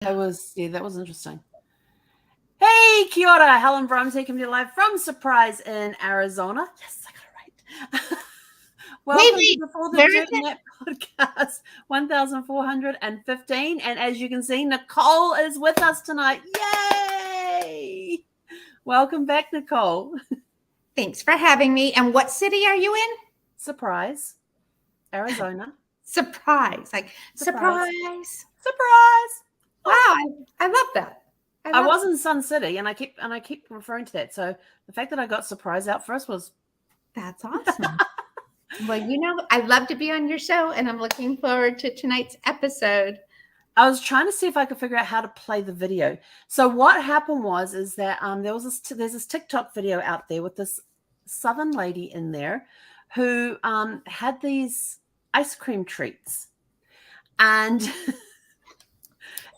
That was interesting. Hey, kia ora. Helen Brahms here, coming to you live from Surprise in Arizona. Yes, I got it right. Welcome to Before the Dirt Net podcast 1415. And as you can see, Nicole is with us tonight. Yay! Welcome back, Nicole. Thanks for having me. And what city are you in? Surprise, Arizona. Surprise. Surprise. Wow, I love that. I was in Sun City, and I keep referring to that. So the fact that I got surprise out first was that's awesome. Well, I love to be on your show, and I'm looking forward to tonight's episode. I was trying to see if I could figure out how to play the video. So what happened is that there's this TikTok video out there with this Southern lady in there who had these ice cream treats, and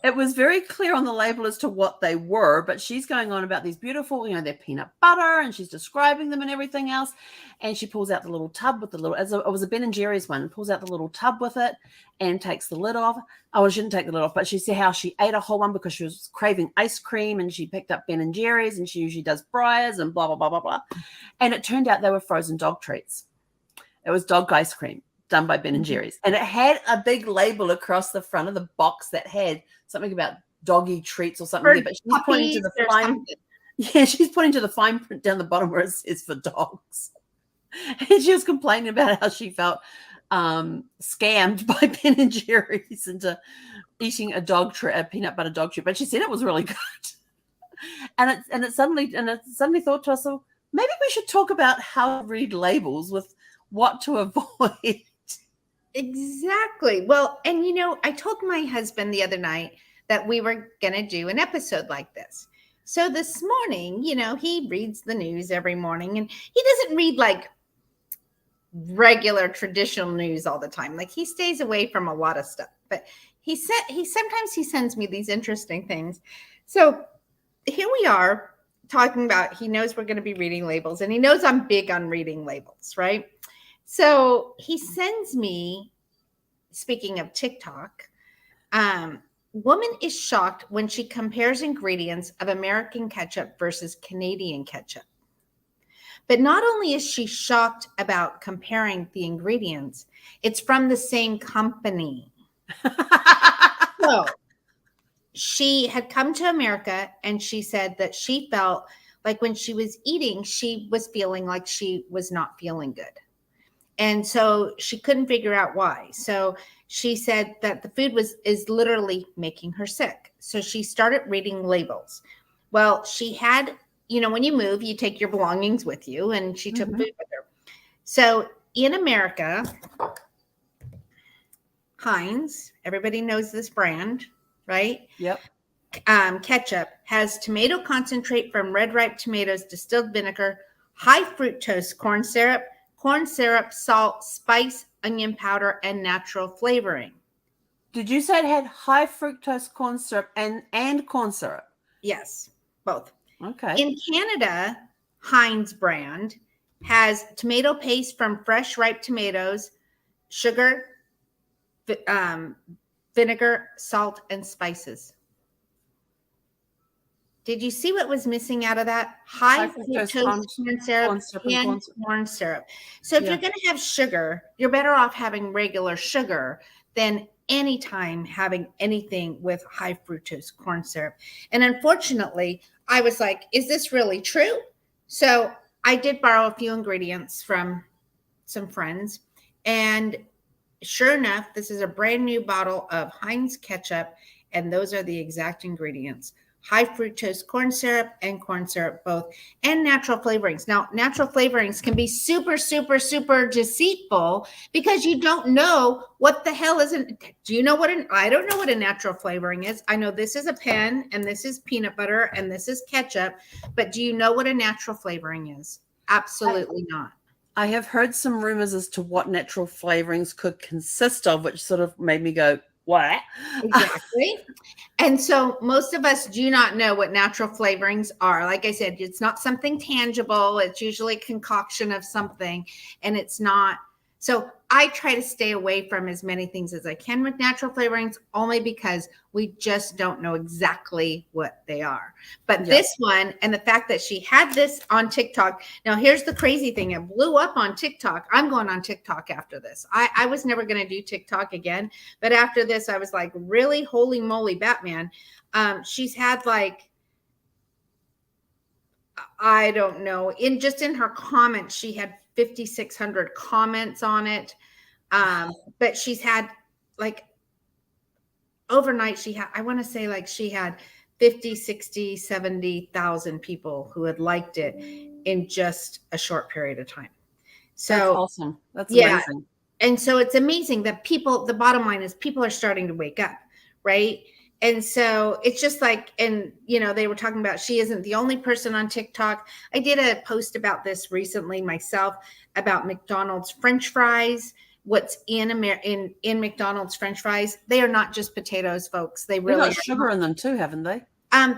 it was very clear on the label as to what they were, but she's going on about these beautiful, they're peanut butter, and she's describing them and everything else. And she pulls out the little tub with it was a Ben & Jerry's one, pulls out the little tub with it and takes the lid off. Oh, she didn't take the lid off, but she said how she ate a whole one because she was craving ice cream, and she picked up Ben & Jerry's, and she usually does Breyers and blah, blah, blah, blah, blah. And it turned out they were frozen dog treats. It was dog ice cream done by Ben & Jerry's. And it had a big label across the front of the box that had something about doggy treats or something there, but she's pointing to the fine. Yeah, she's pointing to the fine print down the bottom where it says for dogs. And she was complaining about how she felt scammed by Ben & Jerry's into eating a peanut butter dog treat. But she said it was really good. And it suddenly thought to us, so maybe we should talk about how to read labels with what to avoid. Exactly. Well, and I told my husband the other night that we were going to do an episode like this. So this morning, he reads the news every morning, and he doesn't read like regular traditional news all the time. Like, he stays away from a lot of stuff, but sometimes he sends me these interesting things. So here we are talking about, he knows we're going to be reading labels, and he knows I'm big on reading labels, right? So he sends me, speaking of TikTok, woman is shocked when she compares ingredients of American ketchup versus Canadian ketchup. But not only is she shocked about comparing the ingredients, it's from the same company. So she had come to America, and she said that she felt like when she was eating, she was feeling like she was not feeling good. And so she couldn't figure out why. So she said that the food is literally making her sick. So she started reading labels. Well, she had, when you move, you take your belongings with you, and she took food with her. So in America, Heinz, everybody knows this brand, right? Yep. Ketchup has tomato concentrate from red ripe tomatoes, distilled vinegar, high fructose corn syrup, salt, spice, onion powder, and natural flavoring. Did you say it had high fructose corn syrup and corn syrup? Yes, both. Okay. In Canada, Heinz brand has tomato paste from fresh ripe tomatoes, sugar, vinegar, salt, and spices. Did you see what was missing out of that? High fructose corn syrup and corn syrup. So if you're going to have sugar, you're better off having regular sugar than anytime having anything with high fructose corn syrup. And unfortunately, I was like, is this really true? So I did borrow a few ingredients from some friends. And sure enough, this is a brand new bottle of Heinz ketchup. And those are the exact ingredients. High fructose corn syrup and corn syrup both, and natural flavorings. Now, natural flavorings can be super, super, super deceitful because you don't know what the hell is it. Do you know I don't know what a natural flavoring is. I know this is a pen, and this is peanut butter, and this is ketchup, but do you know what a natural flavoring is? Absolutely not. I have heard some rumors as to what natural flavorings could consist of, which sort of made me go, what? Exactly. And so most of us do not know what natural flavorings are. Like I said, it's not something tangible. It's usually a concoction of something, and it's not. So I try to stay away from as many things as I can with natural flavorings, only because we just don't know exactly what they are. But this one, and the fact that she had this on TikTok. Now, here's the crazy thing. It blew up on TikTok. I'm going on TikTok after this. I was never going to do TikTok again. But after this, I was like, really? Holy moly, Batman. She's had like, I don't know, in her comments, she had 5,600 comments on it. But she's had like overnight, I want to say like she had 50, 60, 70,000 people who had liked it in just a short period of time. So that's awesome. That's amazing. And so it's amazing that the bottom line is people are starting to wake up, right? And so it's just like, and they were talking about she isn't the only person on TikTok. I did a post about this recently myself about McDonald's French fries. What's in McDonald's French fries? They are not just potatoes, folks. They've got sugar in them too, haven't they?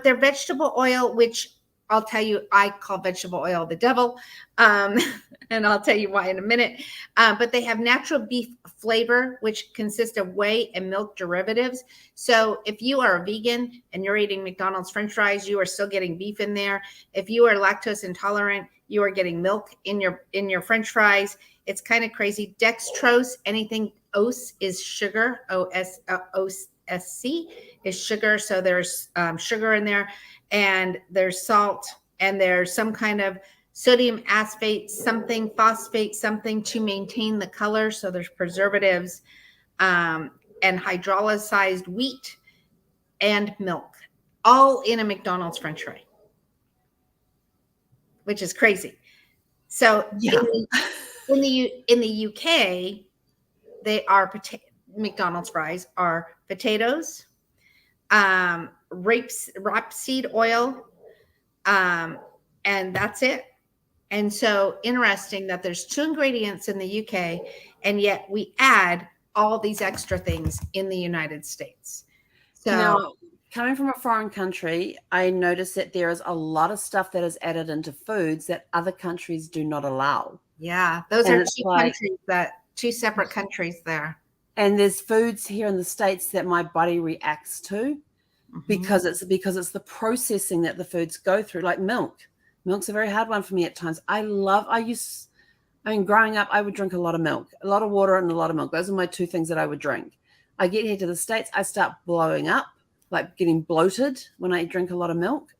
They're vegetable oil, which I'll tell you, I call vegetable oil the devil. And I'll tell you why in a minute. But they have natural beef flavor, which consists of whey and milk derivatives. So if you are a vegan and you're eating McDonald's French fries, you are still getting beef in there. If you are lactose intolerant, you are getting milk in your French fries. It's kind of crazy. Dextrose, anything OS is sugar, OSC is sugar. So there's sugar in there, and there's salt, and there's some kind of sodium asphate, something, phosphate, something to maintain the color. So there's preservatives, and hydrolyzed wheat and milk, all in a McDonald's French fry, which is crazy. So in the UK, they are McDonald's fries are potatoes, rapeseed oil, and that's it. And so interesting that there's 2 ingredients in the UK, and yet we add all these extra things in the United States. So now, coming from a foreign country, I noticed that there is a lot of stuff that is added into foods that other countries do not allow. Yeah, those are two separate countries there. And there's foods here in the States that my body reacts to because it's the processing that the foods go through, like milk. Milk's a very hard one for me at times. Growing up, I would drink a lot of milk, a lot of water and a lot of milk. Those are my 2 things that I would drink. I get here to the States, I start blowing up, like getting bloated when I drink a lot of milk,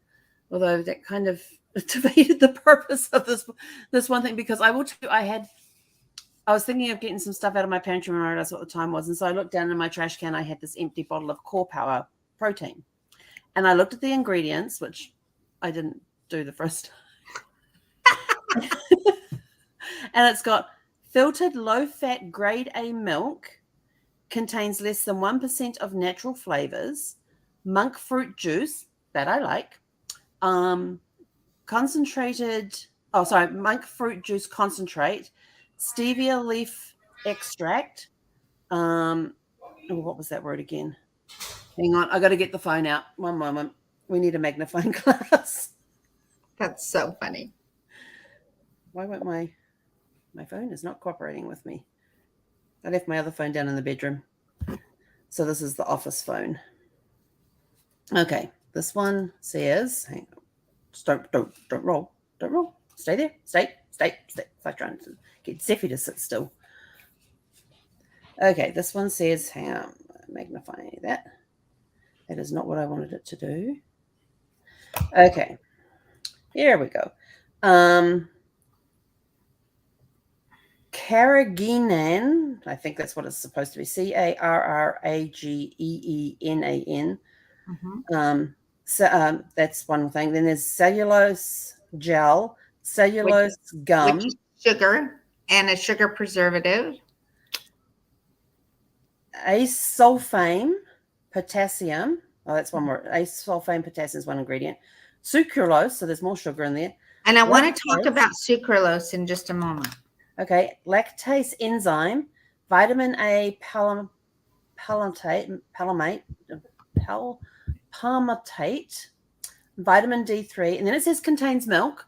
although that kind of defeated the purpose of this one thing, because I was thinking of getting some stuff out of my pantry when I realized what the time was. And so I looked down in my trash can. I had this empty bottle of Core Power protein. And I looked at the ingredients, which I didn't do the first time. And it's got filtered low-fat grade A milk, contains less than 1% of natural flavors, monk fruit juice, that I like, monk fruit juice concentrate, stevia leaf extract. What was that word again? Hang on, I got to get the phone out. One moment. We need a magnifying glass. That's so funny. Why won't my phone is not cooperating with me? I left my other phone down in the bedroom. So this is the office phone. Okay, this one says, hang on. Just don't roll. Don't roll. Stay there. Stay. It's like trying to get Zeffy to sit still. Okay, this one says, hang on, magnifying that. That is not what I wanted it to do. Okay, here we go. Carrageenan, I think that's what it's supposed to be. Carrageenan. So that's one thing. Then there's cellulose gel, cellulose gum, which is sugar and a sugar preservative. Acesulfame potassium. Oh, that's one more. Acesulfame potassium is one ingredient. Sucralose, so there's more sugar in there. And I want to talk about sucralose in just a moment. Okay, lactase enzyme, vitamin A palmitate, vitamin D3, and then it says contains milk.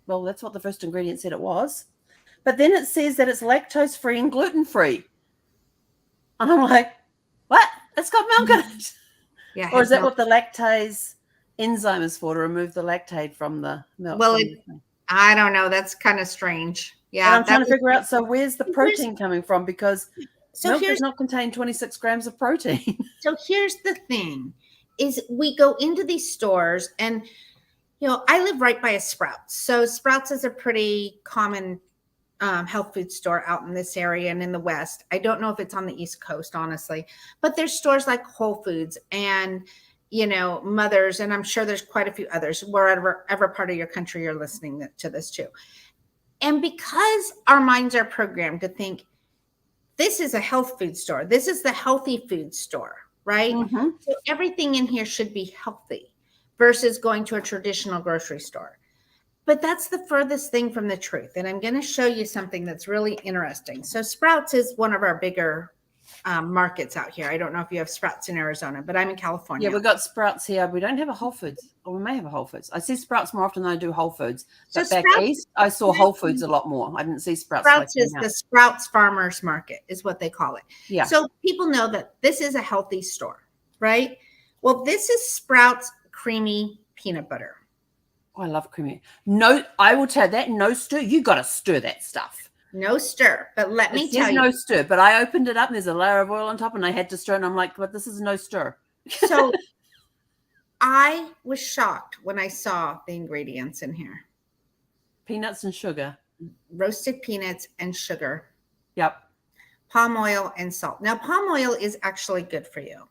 Well, that's what the first ingredient said it was. but then it says that it's lactose free and gluten free. And I'm like, what? It's got milk in it. Yeah. Or is that what the lactase enzyme is for, to remove the lactate from the milk? Well, I don't know. That's kind of strange. Yeah. And I'm trying to figure out, so where's the protein coming from? Because milk does not contain 26 grams of protein. So here's the thing, is we go into these stores and, I live right by a Sprouts. So Sprouts is a pretty common health food store out in this area and in the West. I don't know if it's on the East Coast, honestly, but there's stores like Whole Foods and, Mother's, and I'm sure there's quite a few others, wherever part of your country you're listening to this too. And because our minds are programmed to think this is a health food store, this is the healthy food store, right? Mm-hmm. So everything in here should be healthy versus going to a traditional grocery store. But that's the furthest thing from the truth. And I'm going to show you something that's really interesting. So Sprouts is one of our bigger markets out here. I don't know if you have Sprouts in Arizona, but I'm in California. Yeah, we've got Sprouts here. We don't have a Whole Foods. Or we may have a Whole Foods. I see Sprouts more often than I do Whole Foods. But so back east, I saw Whole Foods a lot more. I didn't see Sprouts. Sprouts is the Sprouts Farmers Market is what they call it. Yeah. So people know that this is a healthy store, right? Well, this is Sprouts Creamy Peanut Butter. Oh, I love creamy. No, I will tell you that. No stir. You got to stir that stuff. No stir. But let me tell you. No stir. But I opened it up and there's a layer of oil on top and I had to stir. And I'm like, but this is no stir. So I was shocked when I saw the ingredients in here. Peanuts and sugar. Roasted peanuts and sugar. Yep. Palm oil and salt. Now, palm oil is actually good for you.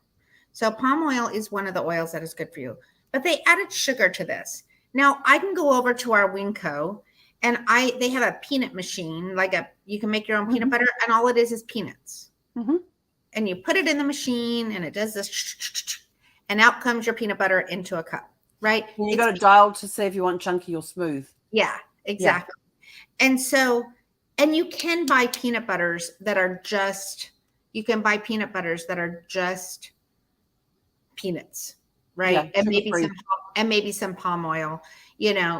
So palm oil is one of the oils that is good for you. But they added sugar to this. Now I can go over to our Winco and they have a peanut machine, you can make your own peanut butter, and all it is peanuts. Mm-hmm. And you put it in the machine and it does this, and out comes your peanut butter into a cup, right? And you got to dial to see if you want chunky or smooth. Yeah, exactly. Yeah. And so, and you can buy peanut butters that are just peanuts. Right. Yeah, and maybe some palm oil,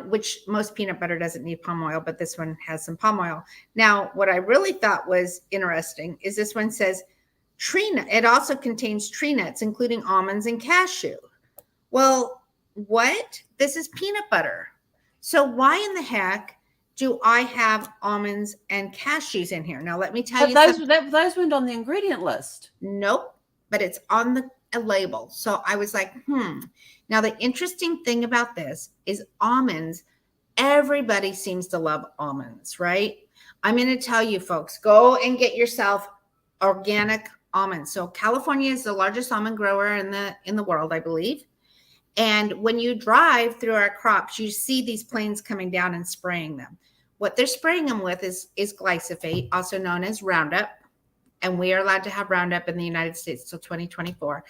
which most peanut butter doesn't need palm oil, but this one has some palm oil. Now, what I really thought was interesting is this one says tree nut. It also contains tree nuts, including almonds and cashew. Well, what? This is peanut butter. So why in the heck do I have almonds and cashews in here? Now, let me tell you something. Those weren't on the ingredient list. Nope. But it's on a label. So I was like, Now, the interesting thing about this is almonds. Everybody seems to love almonds, right? I'm going to tell you folks, go and get yourself organic almonds. So California is the largest almond grower in the world, I believe. And when you drive through our crops, you see these planes coming down and spraying them. What they're spraying them with is glyphosate, also known as Roundup. And we are allowed to have Roundup in the United States till 2024.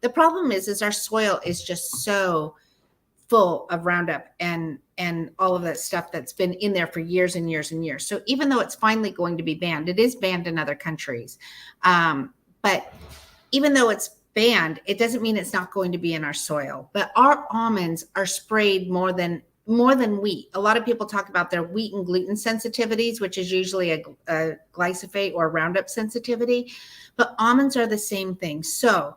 The problem is our soil is just so full of Roundup and all of that stuff that's been in there for years and years and years. So even though it's finally going to be banned, it is banned in other countries. But even though it's banned, it doesn't mean it's not going to be in our soil. But our almonds are sprayed more than wheat. A lot of people talk about their wheat and gluten sensitivities, which is usually a glyphosate or Roundup sensitivity. But almonds are the same thing. So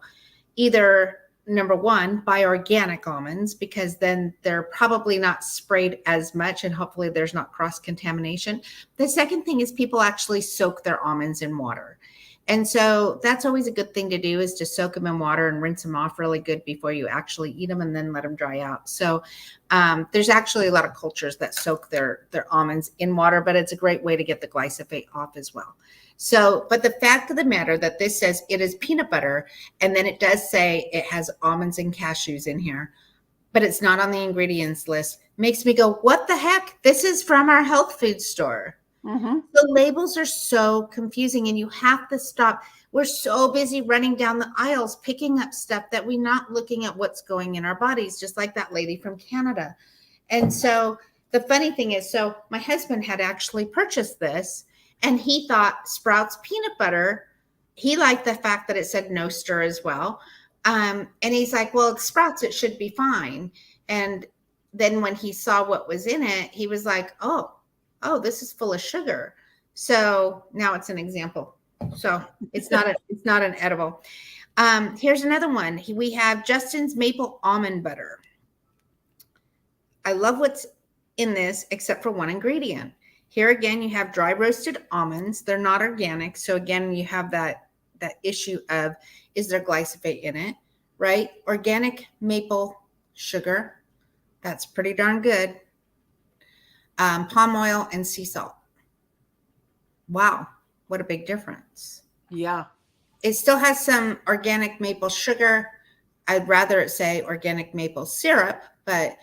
either, number one, buy organic almonds, because then they're probably not sprayed as much and hopefully there's not cross-contamination. The second thing is people actually soak their almonds in water. And so that's always a good thing to do, is to soak them in water and rinse them off really good before you actually eat them, and then let them dry out. So there's actually a lot of cultures that soak their almonds in water, but it's a great way to get the glyphosate off as well. So, but the fact of the matter that this says it is peanut butter, and then it does say it has almonds and cashews in here, but it's not on the ingredients list, makes me go, what the heck? This is from our health food store. Mm-hmm. The labels are so confusing, and you have to stop. We're so busy running down the aisles, picking up stuff that we're not looking at what's going in our bodies, just like that lady from Canada. And so the funny thing is, so my husband had actually purchased this, and he thought Sprouts peanut butter, he liked the fact that it said no stir as well. And he's like, well, it's Sprouts, it should be fine. And then when he saw what was in it, he was like, oh, this is full of sugar. So now it's an example. So it's not an edible. Here's another one. We have Justin's maple almond butter. I love what's in this except for one ingredient. Here again, you have dry roasted almonds. They're not organic. So again, you have that issue of, is there glyphosate in it, right? Organic maple sugar. That's pretty darn good. Palm oil and sea salt. Wow, what a big difference. Yeah. It still has some organic maple sugar. I'd rather it say organic maple syrup, but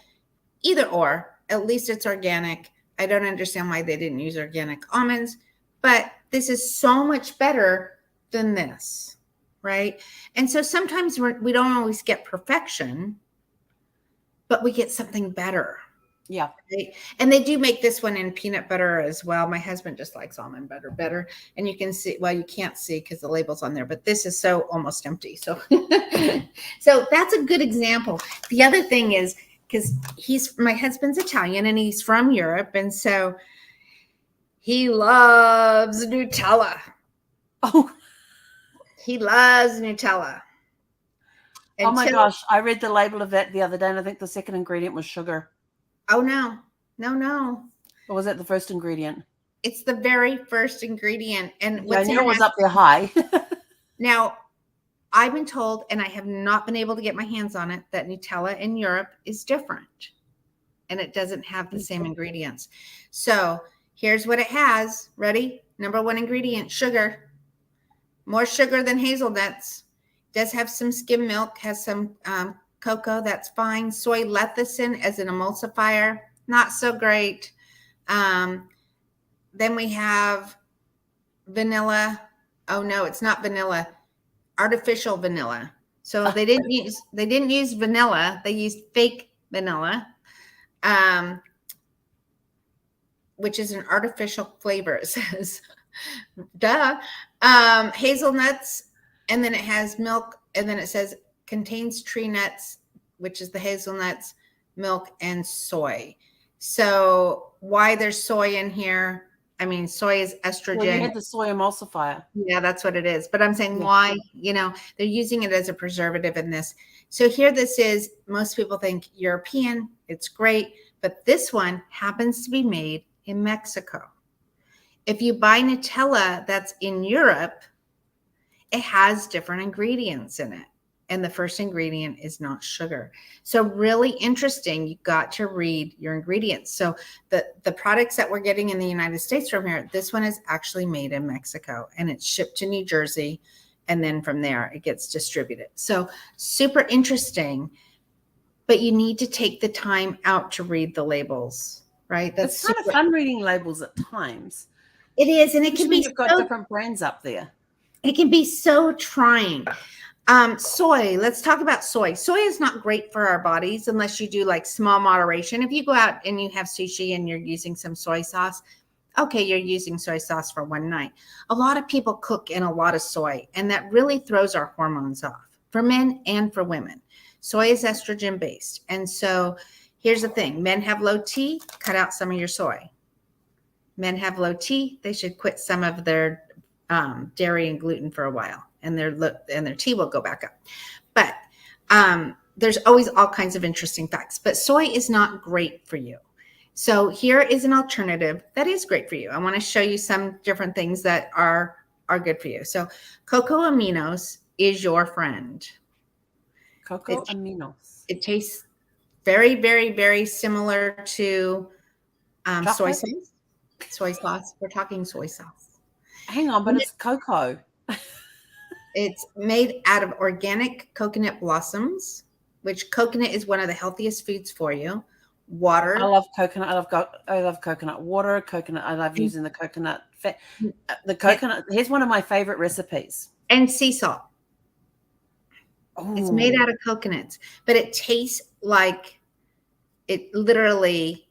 either or, at least it's organic. I don't understand why they didn't use organic almonds, but this is so much better than this, right? And so sometimes we don't always get perfection, but we get something better. Yeah. Right? And they do make this one in peanut butter as well. My husband just likes almond butter better. And you can see, well, you can't see because the label's on there, but this is so almost empty. So, so that's a good example. The other thing is, because my husband's Italian and he's from Europe. And so he loves Nutella. Oh, he loves Nutella. Oh my gosh. I read the label of that the other day and I think the second ingredient was sugar. Oh, no. Or was that the first ingredient? It's the very first ingredient. And I knew it was up there high. Now, I've been told, and I have not been able to get my hands on it, that Nutella in Europe is different. And it doesn't have the same ingredients. So here's what it has. Ready? Number one ingredient, sugar. More sugar than hazelnuts. Does have some skim milk, has some cocoa, that's fine. Soy lecithin as an emulsifier, not so great. Then we have vanilla. Oh no, it's not vanilla. Artificial vanilla. So they didn't use vanilla. They used fake vanilla, which is an artificial flavor. It says, duh. Hazelnuts, and then it has milk, and then it says contains tree nuts, which is the hazelnuts, milk, and soy. So why there's soy in here? I mean, soy is estrogen. Well, you had the soy emulsifier. Yeah, that's what it is. But I'm saying why, they're using it as a preservative in this. So here this is, most people think European, it's great, but this one happens to be made in Mexico. If you buy Nutella that's in Europe, it has different ingredients in it. And the first ingredient is not sugar. So really interesting. You got to read your ingredients. So the products that we're getting in the United States from here, this one is actually made in Mexico and it's shipped to New Jersey. And then from there, it gets distributed. So super interesting, but you need to take the time out to read the labels, right? That's kind of fun reading labels at times. It is. And it can be, you've got different brands up there. It can be so trying. Soy, let's talk about soy. Soy is not great for our bodies unless you do like small moderation. If you go out and you have sushi and you're using some soy sauce, okay, you're using soy sauce for one night. A lot of people cook in a lot of soy, and that really throws our hormones off for men and for women. Soy is estrogen based. And so here's the thing. Men have low T, cut out some of your soy. Men have low T, they should quit some of their dairy and gluten for a while, and their T will go back up. But there's always all kinds of interesting facts. But soy is not great for you. So here is an alternative that is great for you. I want to show you some different things that are good for you. So cocoa aminos is your friend. Cocoa aminos. It tastes very, very, very similar to soy sauce. Soy sauce. We're talking soy sauce. Hang on, but it's cocoa. It's made out of organic coconut blossoms, which coconut is one of the healthiest foods for you. Water. I love coconut. I love coconut water. Coconut. I love using the coconut fat. The coconut. Here's one of my favorite recipes. And sea salt. Oh. It's made out of coconuts, but it tastes like it literally.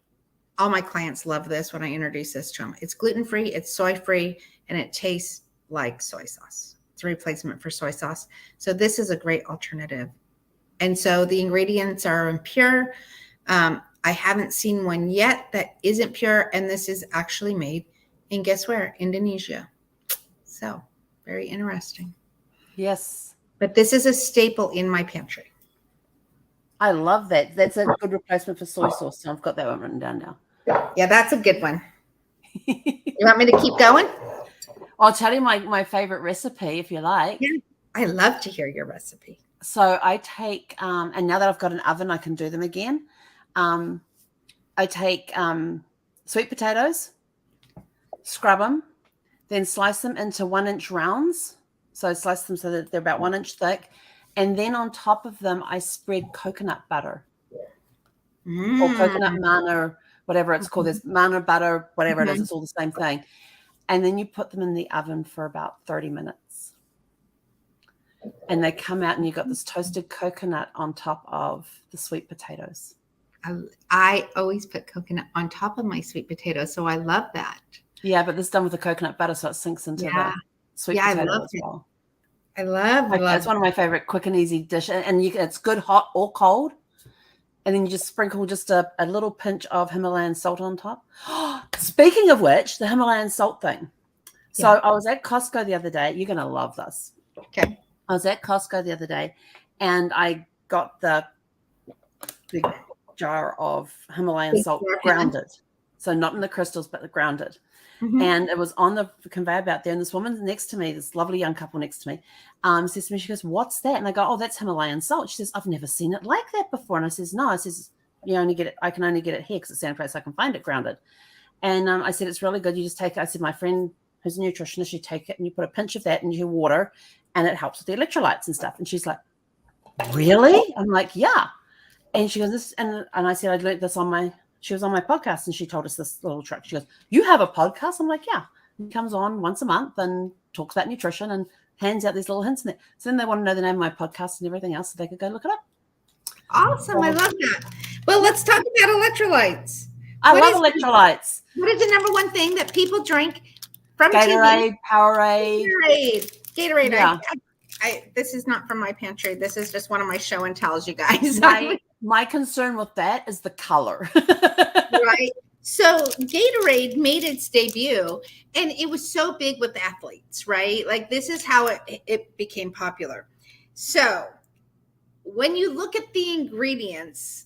All my clients love this when I introduce this to them. It's gluten-free, it's soy-free, and it tastes like soy sauce. It's a replacement for soy sauce. So this is a great alternative. And so the ingredients are pure. I haven't seen one yet that isn't pure, and this is actually made And guess where? Indonesia. So very interesting. Yes. But this is a staple in my pantry. I love that. That's a good replacement for soy sauce. So I've got that one written down now. Yeah, that's a good one. You want me to keep going? I'll tell you my favorite recipe if you like. Yeah, I love to hear your recipe. So I take, and now that I've got an oven, I can do them again. I take sweet potatoes, scrub them, then slice them into 1-inch rounds. So I slice them so that they're about 1 inch thick. And then on top of them, I spread coconut butter or coconut manna, whatever it's called. There's manna butter, whatever it is. It's all the same thing. And then you put them in the oven for about 30 minutes. And they come out and you got this toasted coconut on top of the sweet potatoes. I always put coconut on top of my sweet potatoes, so I love that. Yeah, but this is done with the coconut butter, so it sinks into the sweet potato as well. I love it's one of my favorite quick and easy dish, and it's good hot or cold. And then you just sprinkle just a little pinch of Himalayan salt on top. Speaking of which, the Himalayan salt thing. So I was at Costco the other day. You're going to love this. Okay. I was at Costco the other day, and I got the big jar of Himalayan salt grounded. So not in the crystals, but the grounded. And it was on the conveyor belt there. And this woman next to me, this lovely young couple next to me, says to me, she goes, "What's that?" And I go, "Oh, that's Himalayan salt." She says, "I've never seen it like that before." And I says, "No." I says, I can only get it here because it's the only place I can find it grounded. And I said, "It's really good. You just take it." I said, "My friend who's a nutritionist, you take it and you put a pinch of that in your water and it helps with the electrolytes and stuff." And she's like, "Really?" I'm like, "Yeah." And she goes, "This," and I said, "I learned this she was on my podcast and she told us this little trick." She goes, "You have a podcast?" I'm like, "Yeah." He comes on once a month and talks about nutrition and hands out these little hints in there. So then they want to know the name of my podcast and everything else so they could go look it up. Awesome. I love that. Well, let's talk about electrolytes. I love electrolytes. What is the number one thing that people drink from Gatorade, TV? Powerade. Gatorade. Yeah. This is not from my pantry. This is just one of my show and tells, you guys. My concern with that is the color. Right. So Gatorade made its debut and it was so big with athletes, right? Like this is how it became popular. So when you look at the ingredients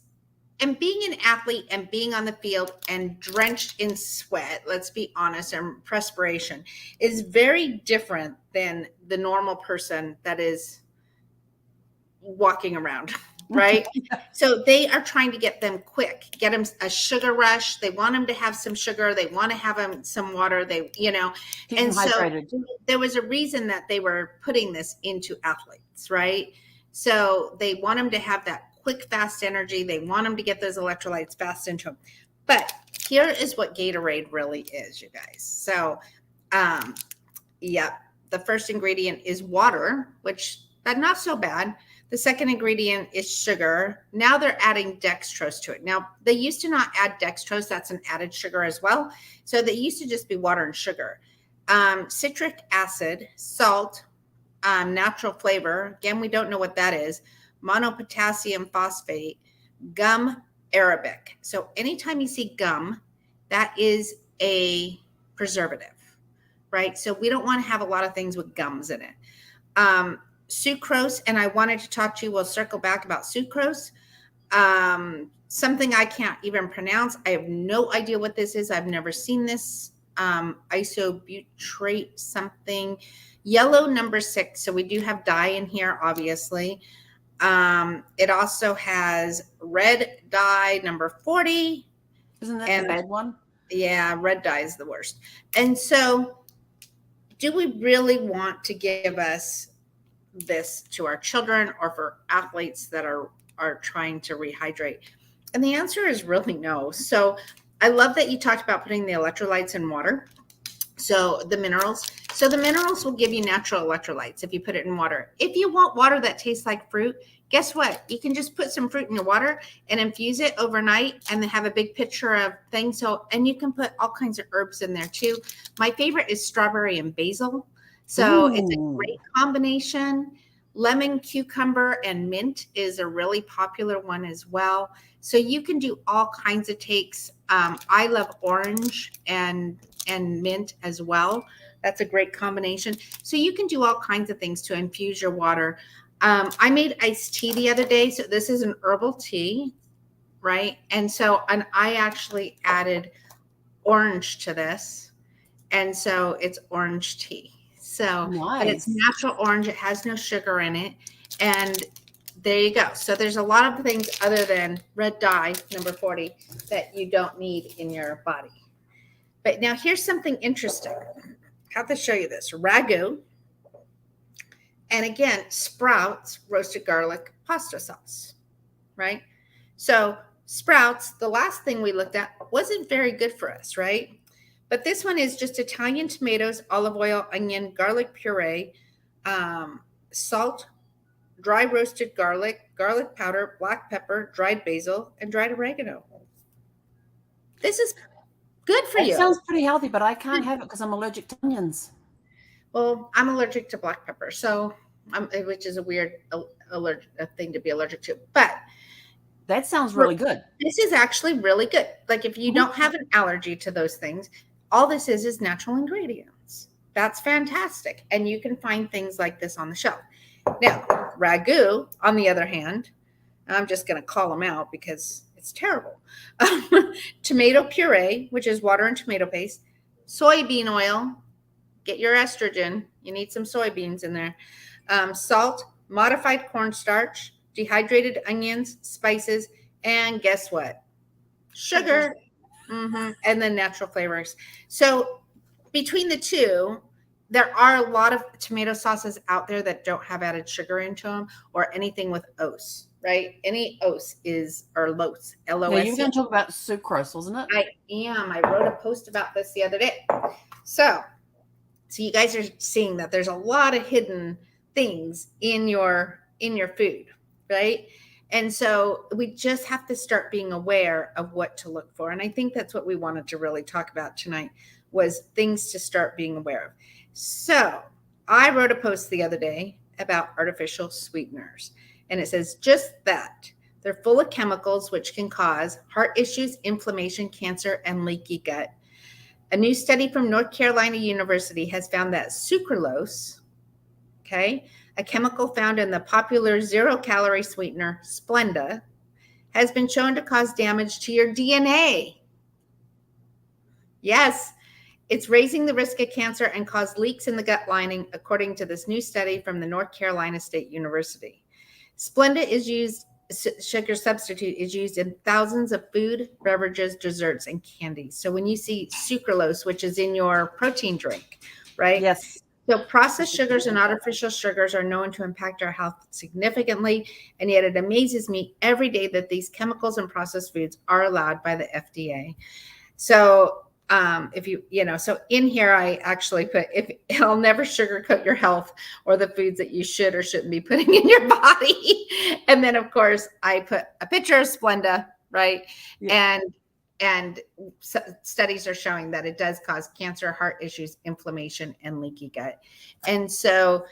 and being an athlete and being on the field and drenched in sweat, let's be honest, and perspiration is very different than the normal person that is walking around. Right. So they are trying to get them quick, get them a sugar rush. They want them to have some sugar. They want to have them some water. And so there was a reason that they were putting this into athletes. Right. So they want them to have that quick, fast energy. They want them to get those electrolytes fast into them. But here is what Gatorade really is, you guys. So, the first ingredient is water, which that's not so bad. The second ingredient is sugar. Now they're adding dextrose to it. Now, they used to not add dextrose. That's an added sugar as well. So they used to just be water and sugar. Citric acid, salt, natural flavor. Again, we don't know what that is. Monopotassium phosphate, gum arabic. So anytime you see gum, that is a preservative, right? So we don't want to have a lot of things with gums in it. Sucrose, and I wanted to talk to you, we'll circle back about sucrose. Something I can't even pronounce. I have no idea what this is. I've never seen this. Isobutyric something. Yellow number 6. So we do have dye in here, obviously. It also has red dye number 40. Isn't that the bad one? Yeah, red dye is the worst. And so do we really want to give us this to our children or for athletes that are trying to rehydrate? And the answer is really no. So I love that you talked about putting the electrolytes in water. So the minerals. So the minerals will give you natural electrolytes if you put it in water. If you want water that tastes like fruit, guess what? You can just put some fruit in your water and infuse it overnight and then have a big pitcher of things. So, and you can put all kinds of herbs in there too. My favorite is strawberry and basil. So it's a great combination. Lemon, cucumber, and mint is a really popular one as well. So you can do all kinds of takes. I love orange and and mint as well. That's a great combination. So you can do all kinds of things to infuse your water. I made iced tea the other day. So this is an herbal tea, right? And I actually added orange to this. And so it's orange tea. So, but it's Nice. natural orange. It has no sugar in it. And there you go. So there's a lot of things other than red dye, number 40, that you don't need in your body. But now here's something interesting. I have to show you this. Ragu. And again, Sprouts roasted garlic pasta sauce, right? So Sprouts, the last thing we looked at, wasn't very good for us, right? But this one is just Italian tomatoes, olive oil, onion, garlic puree, salt, dry roasted garlic, garlic powder, black pepper, dried basil, and dried oregano. This is good for It you. sounds pretty healthy, but I can't have it because I'm allergic to onions. Well, I'm allergic to black pepper, which is a weird thing to be allergic to. But that sounds really good. This is actually really good. Like if you don't have an allergy to those things, all this is natural ingredients. That's fantastic. And you can find things like this on the shelf. Now, ragu, on the other hand, I'm just going to call them out because it's terrible. Tomato puree, which is water and tomato paste, soybean oil, get your estrogen. You need some soybeans in there. Salt, modified cornstarch, dehydrated onions, spices, and guess what? Sugar. And then natural flavors. So between the two, there are a lot of tomato sauces out there that don't have added sugar into them or anything with OS, right? Any OS or LOS, L-O-S. Now, you're going to talk about sucrose, wasn't it? I am. I wrote a post about this the other day. So you guys are seeing that there's a lot of hidden things in your food, right? And so we just have to start being aware of what to look for. And I think that's what we wanted to really talk about tonight was things to start being aware of. So I wrote a post the other day about artificial sweeteners, and it says just that. They're full of chemicals which can cause heart issues, inflammation, cancer, and leaky gut. A new study from North Carolina University has found that sucralose, okay, a chemical found in the popular zero-calorie sweetener Splenda, has been shown to cause damage to your DNA. Yes, it's raising the risk of cancer and cause leaks in the gut lining, according to this new study from the North Carolina State University. Splenda sugar substitute is used in thousands of food, beverages, desserts, and candies. So when you see sucralose, which is in your protein drink, right? Yes. So processed sugars and artificial sugars are known to impact our health significantly, and yet it amazes me every day that these chemicals and processed foods are allowed by the FDA. So so in here, I actually put, I'll never sugarcoat your health or the foods that you should or shouldn't be putting in your body. And then of course I put a picture of Splenda, right? Yeah. And studies are showing that it does cause cancer, heart issues, inflammation, and leaky gut. And so,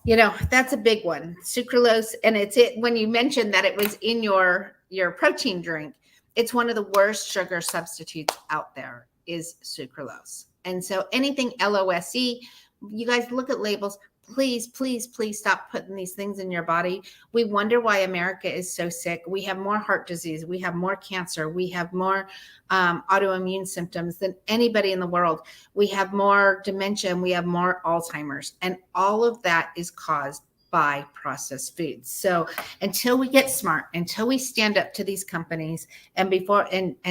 that's a big one. Sucralose, and when you mentioned that it was in your protein drink, it's one of the worst sugar substitutes out there is sucralose. And so anything LOSE, you guys look at labels, please, please, please stop putting these things in your body. We wonder why America is so sick. We have more heart disease. We have more cancer. We have more autoimmune symptoms than anybody in the world. We have more dementia and we have more Alzheimer's. And all of that is caused by processed foods. So until we get smart, until we stand up to these companies and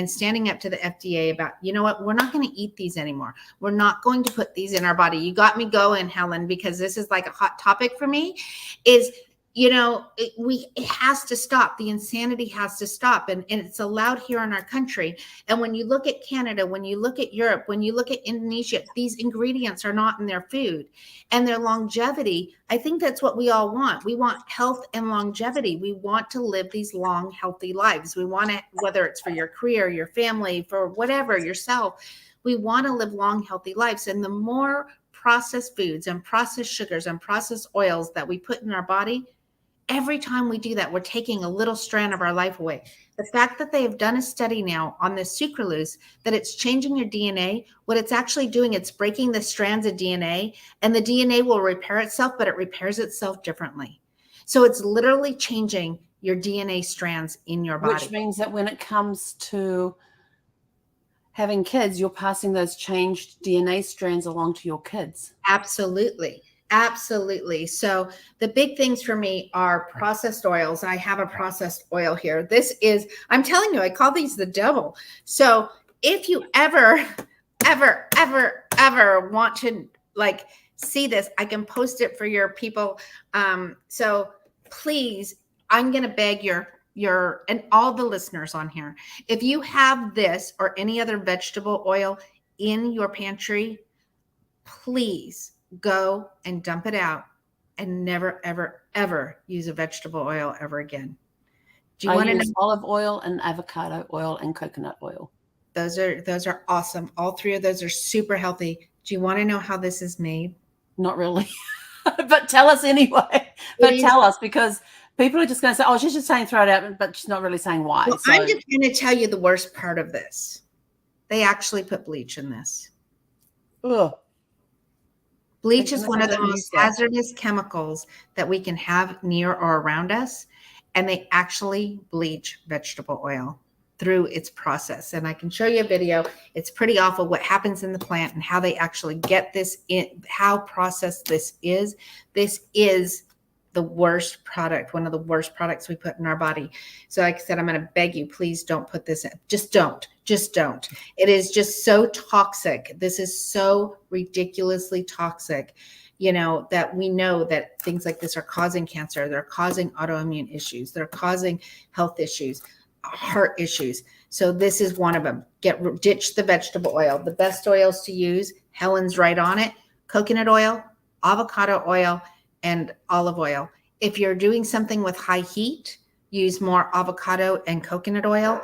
standing up to the FDA about, you know what, we're not going to eat these anymore. We're not going to put these in our body. You got me going, Helen, because this is like a hot topic for me, is it has to stop. The insanity has to stop. And it's allowed here in our country. And when you look at Canada, when you look at Europe, when you look at Indonesia, these ingredients are not in their food and their longevity. I think that's what we all want. We want health and longevity. We want to live these long, healthy lives. We want to, whether it's for your career, your family, for whatever, yourself, we want to live long, healthy lives. And the more processed foods and processed sugars and processed oils that we put in our body, Every time we do that, we're taking a little strand of our life away. The fact that they have done a study now on this sucralose, that it's changing your DNA, what it's actually doing, it's breaking the strands of DNA, and the DNA will repair itself, but it repairs itself differently. So it's literally changing your DNA strands in your body. Which means that when it comes to having kids, you're passing those changed DNA strands along to your kids. Absolutely. Absolutely. So the big things for me are processed oils. I have a processed oil here. This is, I'm telling you, I call these the devil. So if you ever want to like see this, I can post it for your people. So please, I'm going to beg your and all the listeners on here, if you have this or any other vegetable oil in your pantry, please go and dump it out and never, ever use a vegetable oil ever again. Do you want to know? Olive oil and avocado oil and coconut oil. Those are awesome. All three of those are super healthy. Do you want to know how this is made? Not really, but tell us anyway. But tell us, because people are just going to say, oh, she's just saying throw it out, but she's not really saying why. Well, so I'm just going to tell you the worst part of this. They actually put bleach in this. Ugh. Bleach is one of the most hazardous chemicals that we can have near or around us. And they actually bleach vegetable oil through its process. And I can show you a video. It's pretty awful what happens in the plant and how they actually get this in, how processed this is. This is the worst product, one of the worst products we put in our body. So like I said, I'm going to beg you, please don't put this in. Just don't. It is just so toxic. This is so ridiculously toxic, you know, that we know that things like this are causing cancer. They're causing autoimmune issues. They're causing health issues, heart issues. So this is one of them. Ditch the vegetable oil. The best oils to use, Helen's right on it: coconut oil, avocado oil, and olive oil. If you're doing something with high heat, use more avocado and coconut oil.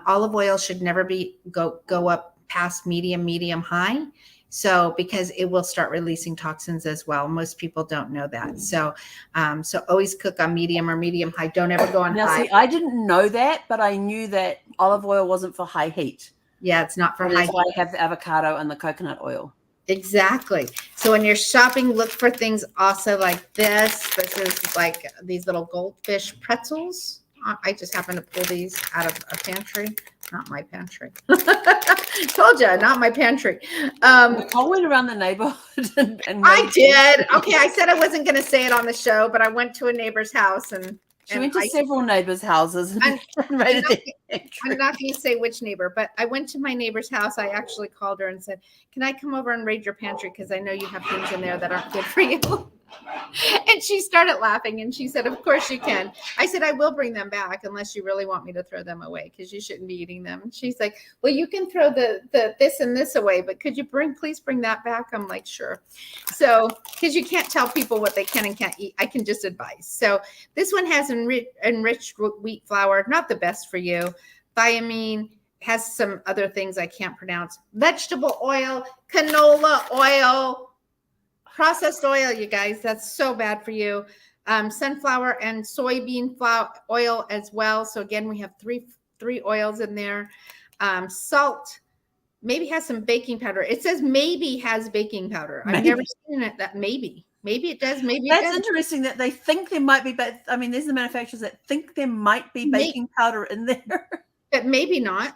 Olive oil should never go up past medium high. So because it will start releasing toxins as well. Most people don't know that. So always cook on medium or medium high. Don't ever go on high. See, I didn't know that, but I knew that olive oil wasn't for high heat. Yeah, it's not for high heat. That's why I have the avocado and the coconut oil. Exactly. So when you're shopping, look for things also like this. This is like these little goldfish pretzels. I just happen to pull these out of a pantry. Not my pantry. Told you, not my pantry. I went around the neighborhood and I did. Okay, I said I wasn't going to say it on the show, but I went to a neighbor's house and she went to several neighbors' houses. I'm not going to say which neighbor, but I went to my neighbor's house. I actually called her and said, can I come over and raid your pantry? Because I know you have things in there that aren't good for you. And she started laughing and she said, of course you can. I said, I will bring them back unless you really want me to throw them away because you shouldn't be eating them. And she's like, well, you can throw the this and this away, but could you please bring that back? I'm like, sure. So, because you can't tell people what they can and can't eat. I can just advise. So this one has enriched wheat flour, not the best for you. Thiamine, has some other things I can't pronounce. Vegetable oil, canola oil, processed oil, you guys, that's so bad for you. Sunflower and soybean flour oil as well. So again, we have three oils in there. Salt, maybe has some baking powder. It says maybe has baking powder. I've never seen it that maybe it does. Maybe that's it does. Interesting that they think there might be, but I mean, there's the manufacturers that think there might be baking powder in there. But maybe not.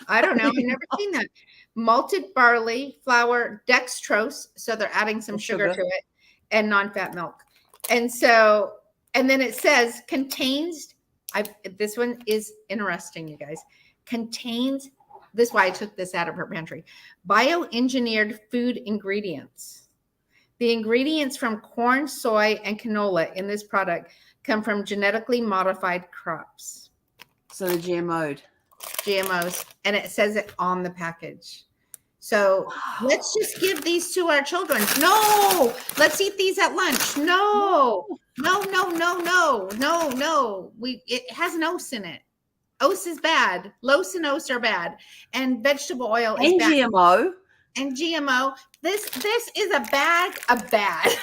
I don't know. I've never seen that. Malted barley, flour, dextrose. So they're adding some sugar to it, and non-fat milk. And so, and then it says contains, this one is interesting, you guys. Contains, this is why I took this out of her pantry, bioengineered food ingredients. The ingredients from corn, soy, and canola in this product come from genetically modified crops. So the GMOs, and it says it on the package. So let's just give these to our children. No, let's eat these at lunch. No. It has an ose in it. Ose is bad. Los and ose are bad. And vegetable oil is bad. And GMO. This is a bag of bad.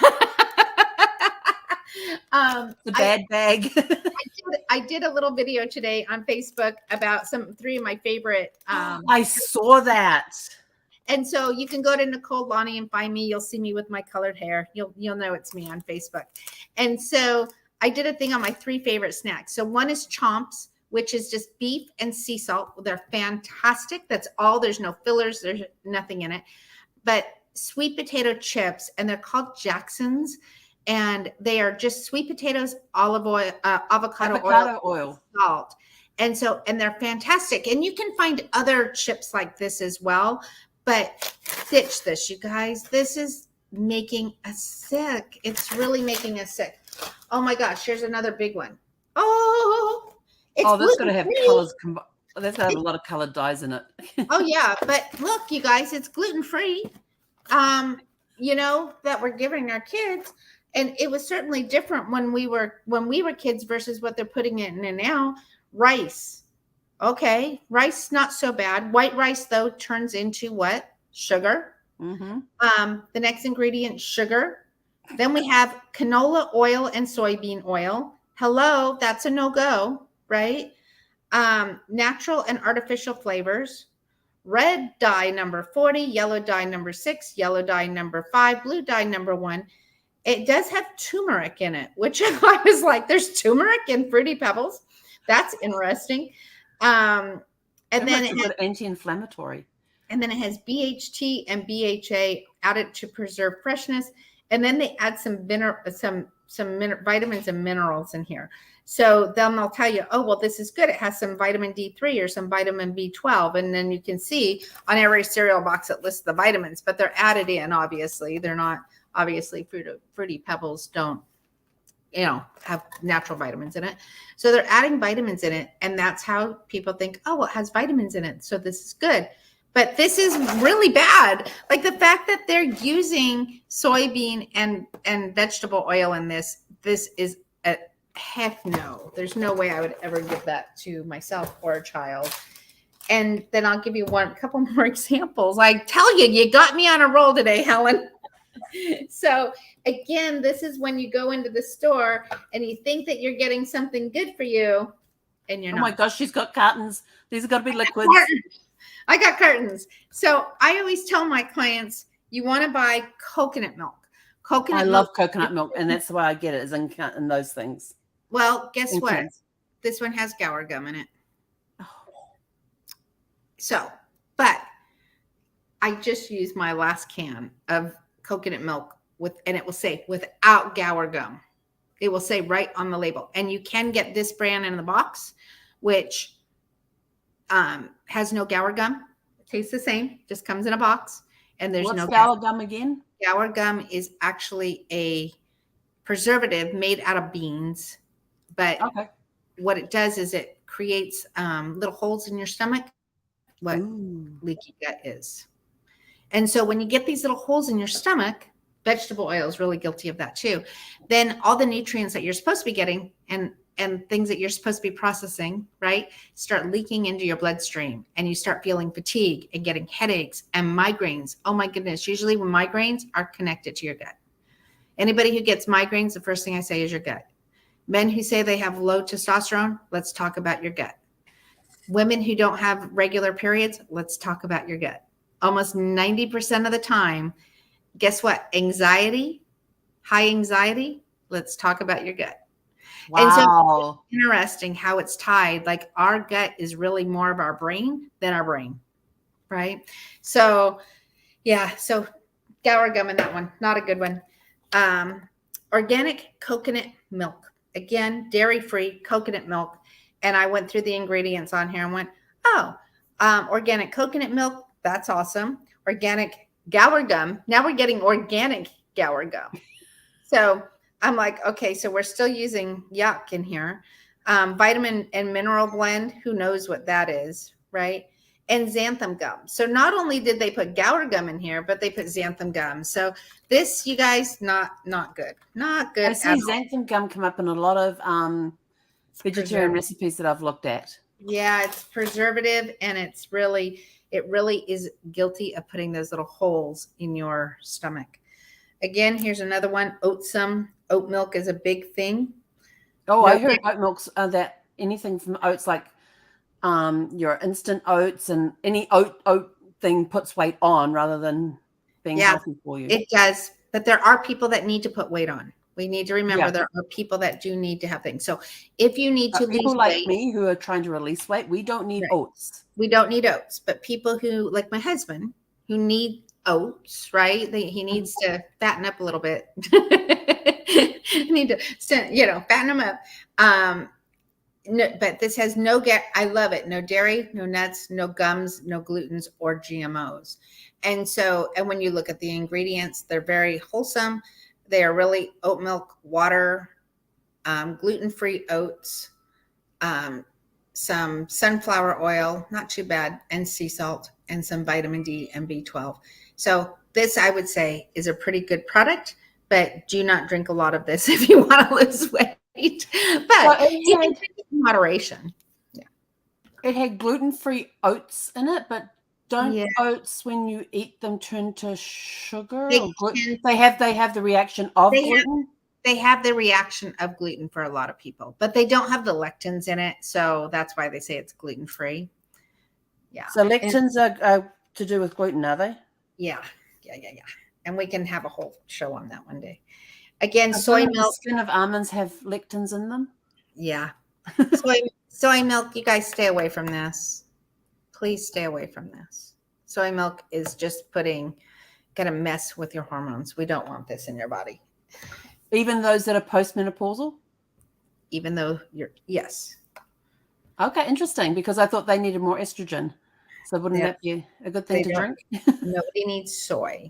The bad bag. I did a little video today on Facebook about three of my favorite. I saw that. And so you can go to Nicole Lanni and find me. You'll see me with my colored hair. You'll know it's me on Facebook. And so I did a thing on my three favorite snacks. So one is Chomps, which is just beef and sea salt. They're fantastic. That's all. There's no fillers. There's nothing in it. But sweet potato chips, and they're called Jacksons. And they are just sweet potatoes, olive oil, avocado oil, salt. And they're fantastic. And you can find other chips like this as well. But ditch this, you guys. This is making us sick. It's really making us sick. Oh my gosh, here's another big one. Oh, it's that's going to have colors. That's going to have a lot of colored dyes in it. Oh yeah, but look, you guys, it's gluten-free. That we're giving our kids, and it was certainly different when we were kids versus what they're putting in now. Rice. Okay, rice, not so bad. White rice, though, turns into what? Sugar. Mm-hmm. The next ingredient, sugar. Then we have canola oil and soybean oil. Hello, that's a no-go, right? Natural and artificial flavors. Red dye number 40, yellow dye number 6, yellow dye number 5, blue dye number 1. It does have turmeric in it, which I was like, there's turmeric in Fruity Pebbles. That's interesting. And then it has anti-inflammatory. And then it has BHT and BHA added to preserve freshness. And then they add some vitamins and minerals in here. So then they'll tell you, oh, well, this is good. It has some vitamin D3 or some vitamin B12. And then you can see on every cereal box, it lists the vitamins, but they're added in, obviously. They're not, obviously, Fruity Pebbles don't, have natural vitamins in it. So they're adding vitamins in it. And that's how people think, oh, well, it has vitamins in it, so this is good. But this is really bad. Like the fact that they're using soybean and vegetable oil in this is a heck no. There's no way I would ever give that to myself or a child. And then I'll give you a couple more examples. I tell you, you got me on a roll today, Helen. So again, this is when you go into the store and you think that you're getting something good for you, and you're not. Oh my gosh, she's got cartons. These have got to be liquids. I got cartons. So I always tell my clients, you want to buy coconut milk. I love coconut milk, and that's the way I get it, is in those things. Well, guess what? Cans. This one has Gower gum in it. So, but I just used my last can of coconut milk and it will say without Gower gum. It will say right on the label. And you can get this brand in the box, which has no Gower gum. It tastes the same, just comes in a box. And there's no Gower gum again? Gower gum is actually a preservative made out of beans. But what it does is it creates little holes in your stomach, what leaky gut is. And so when you get these little holes in your stomach, vegetable oil is really guilty of that too. Then all the nutrients that you're supposed to be getting and things that you're supposed to be processing, right, start leaking into your bloodstream, and you start feeling fatigue and getting headaches and migraines. Oh my goodness. Usually when migraines are connected to your gut. Anybody who gets migraines, the first thing I say is your gut. Men who say they have low testosterone, let's talk about your gut. Women who don't have regular periods, let's talk about your gut. Almost 90% of the time, guess what? High anxiety, let's talk about your gut. Wow. And so it's interesting how it's tied. Like our gut is really more of our brain than our brain, right? So, yeah. So Gower gum in that one, not a good one. Organic coconut milk. Again, dairy-free coconut milk. And I went through the ingredients on here and went, organic coconut milk. That's awesome. Organic Gower gum. Now we're getting organic Gower gum. So I'm like, okay, so we're still using yuck in here. Vitamin and mineral blend. Who knows what that is, right? And xanthan gum. So not only did they put Gower gum in here, but they put xanthan gum. So this, you guys, not good. Not good. I see xanthan gum come up in a lot of vegetarian recipes that I've looked at. Yeah, it's preservative, and it really is guilty of putting those little holes in your stomach. Again, here's another one. Oatsome. Oat milk is a big thing. Oh, No, I heard oat milks that anything from oats, like your instant oats and any oat thing puts weight on rather than being yeah, healthy for you. it does. But there are people that need to put weight on. We need to remember Yeah. there are people that do need to have things. So if you need to lose People like weight, me who are trying to release weight, we don't need right, oats. we don't need oats. But people who, like my husband, who need oats, right? He needs to fatten up a little bit. Need to, fatten him up. No, but this has I love it. No dairy, no nuts, no gums, no glutens or GMOs. And when you look at the ingredients, they're very wholesome. They are really oat milk, water, gluten-free oats, some sunflower oil, not too bad, and sea salt, and some vitamin D and B12. So this, I would say, is a pretty good product, but do not drink a lot of this if you want to lose weight. But you can drink it in moderation. Yeah. It had gluten-free oats in it, but don't Yeah. oats, when you eat them, turn to sugar They or gluten? can, They have the reaction of they have, gluten. they have the reaction of gluten for a lot of people, but they don't have the lectins in it. So that's why they say it's gluten free. Yeah. So And lectins are to do with gluten, are they? yeah. Yeah. Yeah. Yeah. And we can have a whole show on that one day. Again, soy Doesn't the milk. skin of almonds have lectins in them? Yeah. Soy milk, you guys stay away from this. Please stay away from this. Soy milk is just going to mess with your hormones. We don't want this in your body. Even those that are postmenopausal? Even though yes. Okay, interesting, because I thought they needed more estrogen. So wouldn't Yeah, that be a good they thing to don't. drink? Nobody needs soy.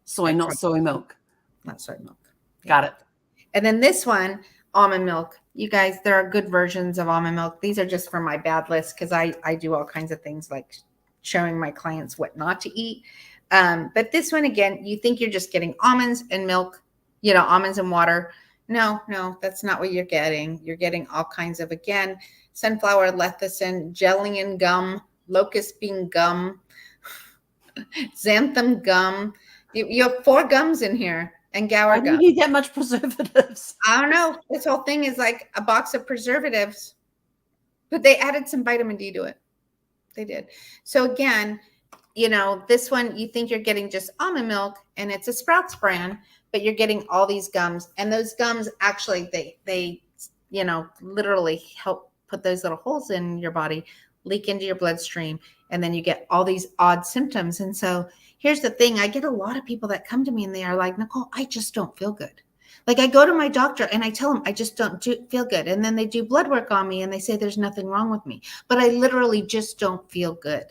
Soy, not soy milk. Not soy milk. Got it. And then this one, almond milk. You guys, there are good versions of almond milk. These are just for my bad list because I do all kinds of things like showing my clients what not to eat. But this one, again, you think you're just getting almonds and milk, almonds and water. No, that's not what you're getting. You're getting all kinds of, again, sunflower lecithin, gellian gum, locust bean gum, xanthan gum. You have 4 gums in here, and Why gour do you gum. need that much preservatives? I don't know. This whole thing is like a box of preservatives, but they added some vitamin D to it. They did. So again, this one, you think you're getting just almond milk and it's a Sprouts brand, but you're getting all these gums, and those gums actually, they literally help put those little holes in your body, leak into your bloodstream, and then you get all these odd symptoms. And so here's the thing. I get a lot of people that come to me and they are like, Nicole, I just don't feel good. Like I go to my doctor and I tell them I just don't feel good. And then they do blood work on me and they say there's nothing wrong with me, but I literally just don't feel good.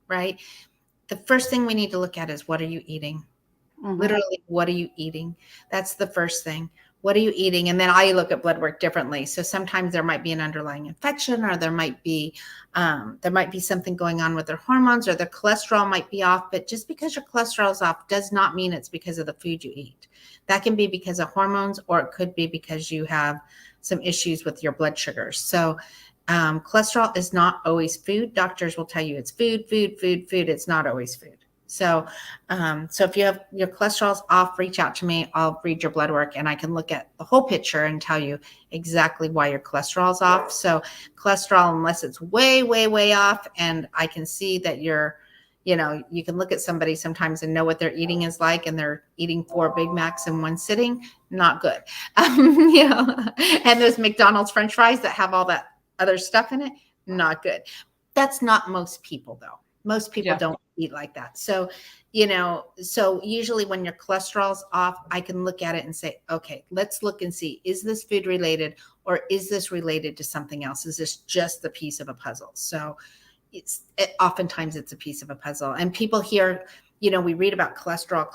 Right. The first thing we need to look at is, what are you eating? Mm-hmm. Literally, what are you eating? That's the first thing. What are you eating? And then I look at blood work differently. So sometimes there might be an underlying infection, or there might be something going on with their hormones, or their cholesterol might be off. But just because your cholesterol is off does not mean it's because of the food you eat. That can be because of hormones, or it could be because you have some issues with your blood sugars. So cholesterol is not always food. Doctors will tell you it's food. It's not always food. So if you have your cholesterol's off, reach out to me. I'll read your blood work and I can look at the whole picture and tell you exactly why your cholesterol's off. So cholesterol, unless it's way, way, way off, and I can see that you can look at somebody sometimes and know what their eating is like, and they're eating 4 Big Macs in one sitting, not good. And those McDonald's French fries that have all that other stuff in it, not good. That's not most people though. Most people don't eat like that. So, so usually when your cholesterol's off, I can look at it and say, okay, let's look and see, is this food related, or is this related to something else? Is this just the piece of a puzzle? So oftentimes it's a piece of a puzzle. And people hear, we read about cholesterol,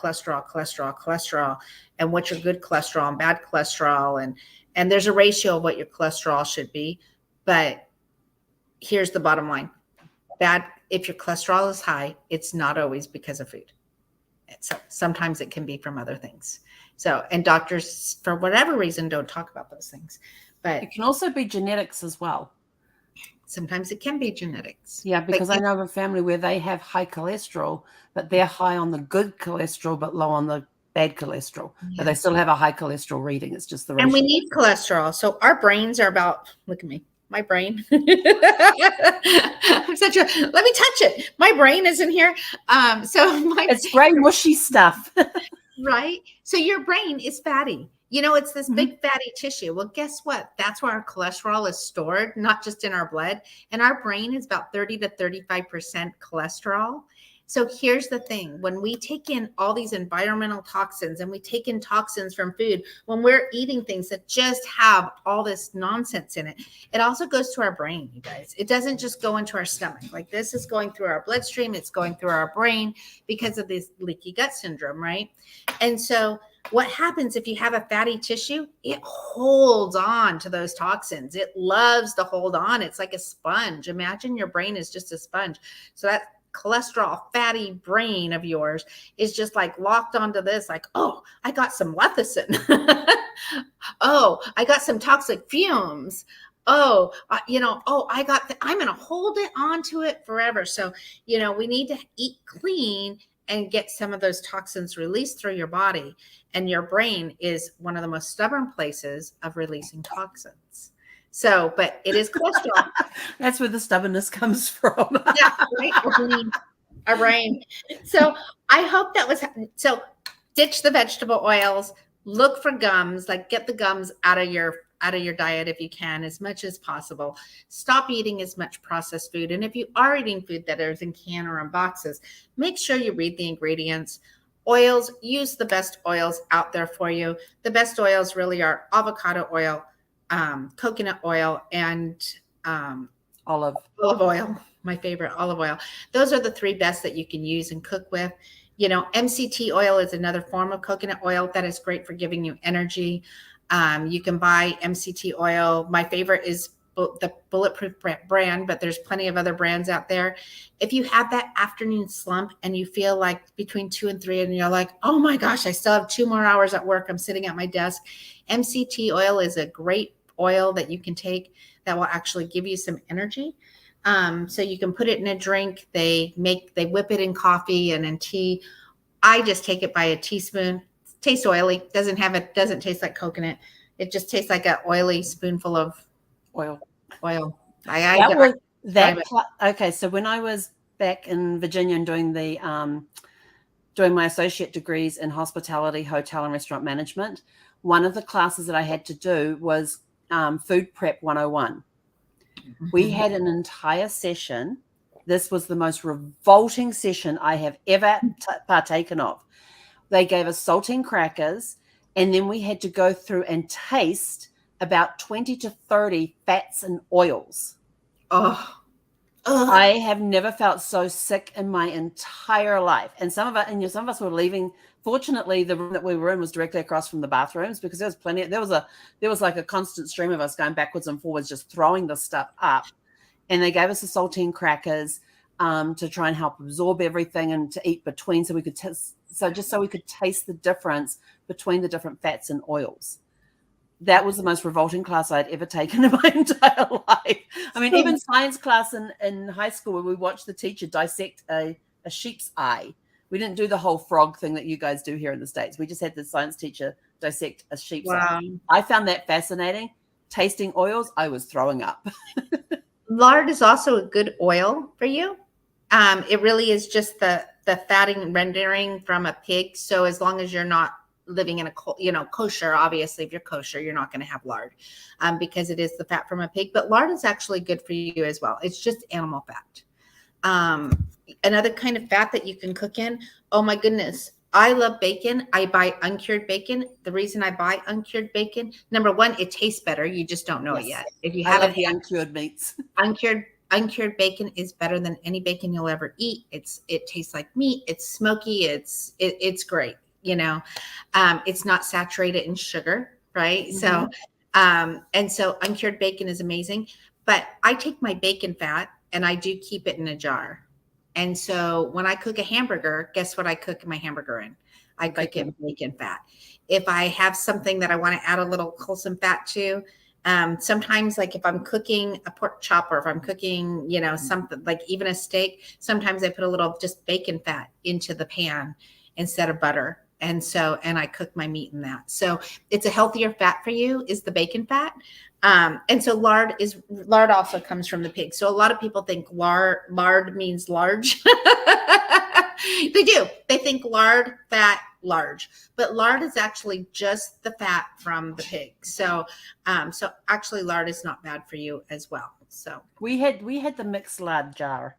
and what's your good cholesterol and bad cholesterol. And there's a ratio of what your cholesterol should be. But here's the bottom line. If your cholesterol is high, it's not always because of food. Sometimes it can be from other things. So, and doctors, for whatever reason, don't talk about those things. But it can also be genetics as well. Sometimes it can be genetics. Yeah, because I know of a family where they have high cholesterol, but they're high on the good cholesterol, but low on the bad cholesterol, but they Yeah. still have a high cholesterol reading. It's just the And we ratio. need cholesterol. So our brains are about, look at me, my brain. I'm such a, let me touch it. My brain is in here. It's gray, mushy stuff. Right? So your brain is fatty. You know, it's this Mhm. big fatty tissue. Well, guess what? That's where our cholesterol is stored, not just in our blood. And our brain is about 30 to 35% cholesterol. So here's the thing. When we take in all these environmental toxins and we take in toxins from food, when we're eating things that just have all this nonsense in it, it also goes to our brain, you guys. It doesn't just go into our stomach. Like this is going through our bloodstream. It's going through our brain because of this leaky gut syndrome, right? And so what happens if you have a fatty tissue? It holds on to those toxins. It loves to hold on. It's like a sponge. Imagine your brain is just a sponge. So that cholesterol fatty brain of yours is just like locked onto this, like, oh, I got some lecithin. Oh, I got some toxic fumes. Oh, I'm going to hold it onto it forever. So, we need to eat clean and get some of those toxins released through your body. And your brain is one of the most stubborn places of releasing toxins. So, but it is cholesterol. That's where the stubbornness comes from. Yeah, right. Our brain. So I hope that was, so ditch the vegetable oils, look for gums, like get the gums out of your diet if you can, as much as possible. Stop eating as much processed food. And if you are eating food that is in can or in boxes, make sure you read the ingredients. Oils, use the best oils out there for you. The best oils really are avocado oil, coconut oil, and Olive oil. My favorite, olive oil. Those are the three best that you can use and cook with. MCT oil is another form of coconut oil that is great for giving you energy. You can buy MCT oil. My favorite is the Bulletproof brand, but there's plenty of other brands out there. If you have that afternoon slump and you feel like between 2 and 3 and you're like, oh my gosh, I still have 2 more hours at work, I'm sitting at my desk, MCT oil is a great oil that you can take that will actually give you some energy. So you can put it in a drink. They whip it in coffee and in tea. I just take it by a teaspoon. It tastes oily. Doesn't taste like coconut. It just tastes like an oily spoonful of oil. Okay, so when I was back in Virginia and doing my associate degrees in hospitality, hotel, and restaurant management, one of the classes that I had to do was Food Prep 101. We had an entire session. This was the most revolting session I have ever partaken of. They gave us saltine crackers, and then we had to go through and taste about 20 to 30 fats and oils. Oh, I have never felt so sick in my entire life. And some of us were leaving. Fortunately, the room that we were in was directly across from the bathrooms, because there was plenty. There was like a constant stream of us going backwards and forwards, just throwing the stuff up. And they gave us the saltine crackers to try and help absorb everything and to eat between, so we could taste the difference between the different fats and oils. That was the most revolting class I'd ever taken in my entire life. I mean, even science class in high school, where we watched the teacher dissect a sheep's eye. We didn't do the whole frog thing that you guys do here in the States. We just had the science teacher dissect a sheep's eye. I found that fascinating. Tasting oils, I was throwing up. Lard is also a good oil for you. It really is just the fatting rendering from a pig. So as long as you're not living in a kosher, obviously if you're kosher, you're not going to have lard because it is the fat from a pig. But lard is actually good for you as well. It's just animal fat. Another kind of fat that you can cook in. Oh my goodness. I love bacon. I buy uncured bacon. The reason I buy uncured bacon, number one, it tastes better. You just don't know it yet. If you haven't, the uncured meats. Uncured bacon is better than any bacon you'll ever eat. It tastes like meat. It's smoky. It's great. It's not saturated in sugar, right? Mm-hmm. So uncured bacon is amazing. But I take my bacon fat and I do keep it in a jar. And so when I cook a hamburger, guess what I cook my hamburger in? I cook it in bacon fat. If I have something that I want to add a little wholesome fat to, sometimes like if I'm cooking a pork chop, or if I'm cooking, something like even a steak, sometimes I put a little just bacon fat into the pan instead of butter. And I cook my meat in that. So it's a healthier fat for you, is the bacon fat. And so lard also comes from the pig. So a lot of people think lard means large. They do. They think lard, fat, large, but lard is actually just the fat from the pig. So, so actually lard is not bad for you as well. So we had the mixed lard jar.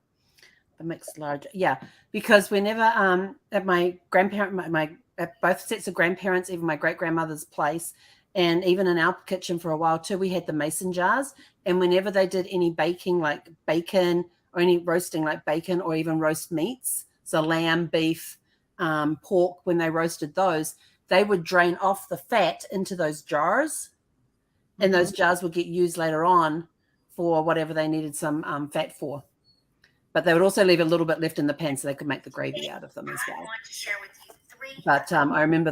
Yeah, because whenever at my grandparent, my at both sets of grandparents, even my great grandmother's place, and even in our kitchen for a while too, we had the mason jars. And whenever they did any baking, like bacon, or any roasting, like bacon, or even roast meats, so lamb, beef, pork, when they roasted those, they would drain off the fat into those jars, and those jars would get used later on for whatever they needed some fat for. But they would also leave a little bit left in the pan so they could make the gravy out of them as well. But I remember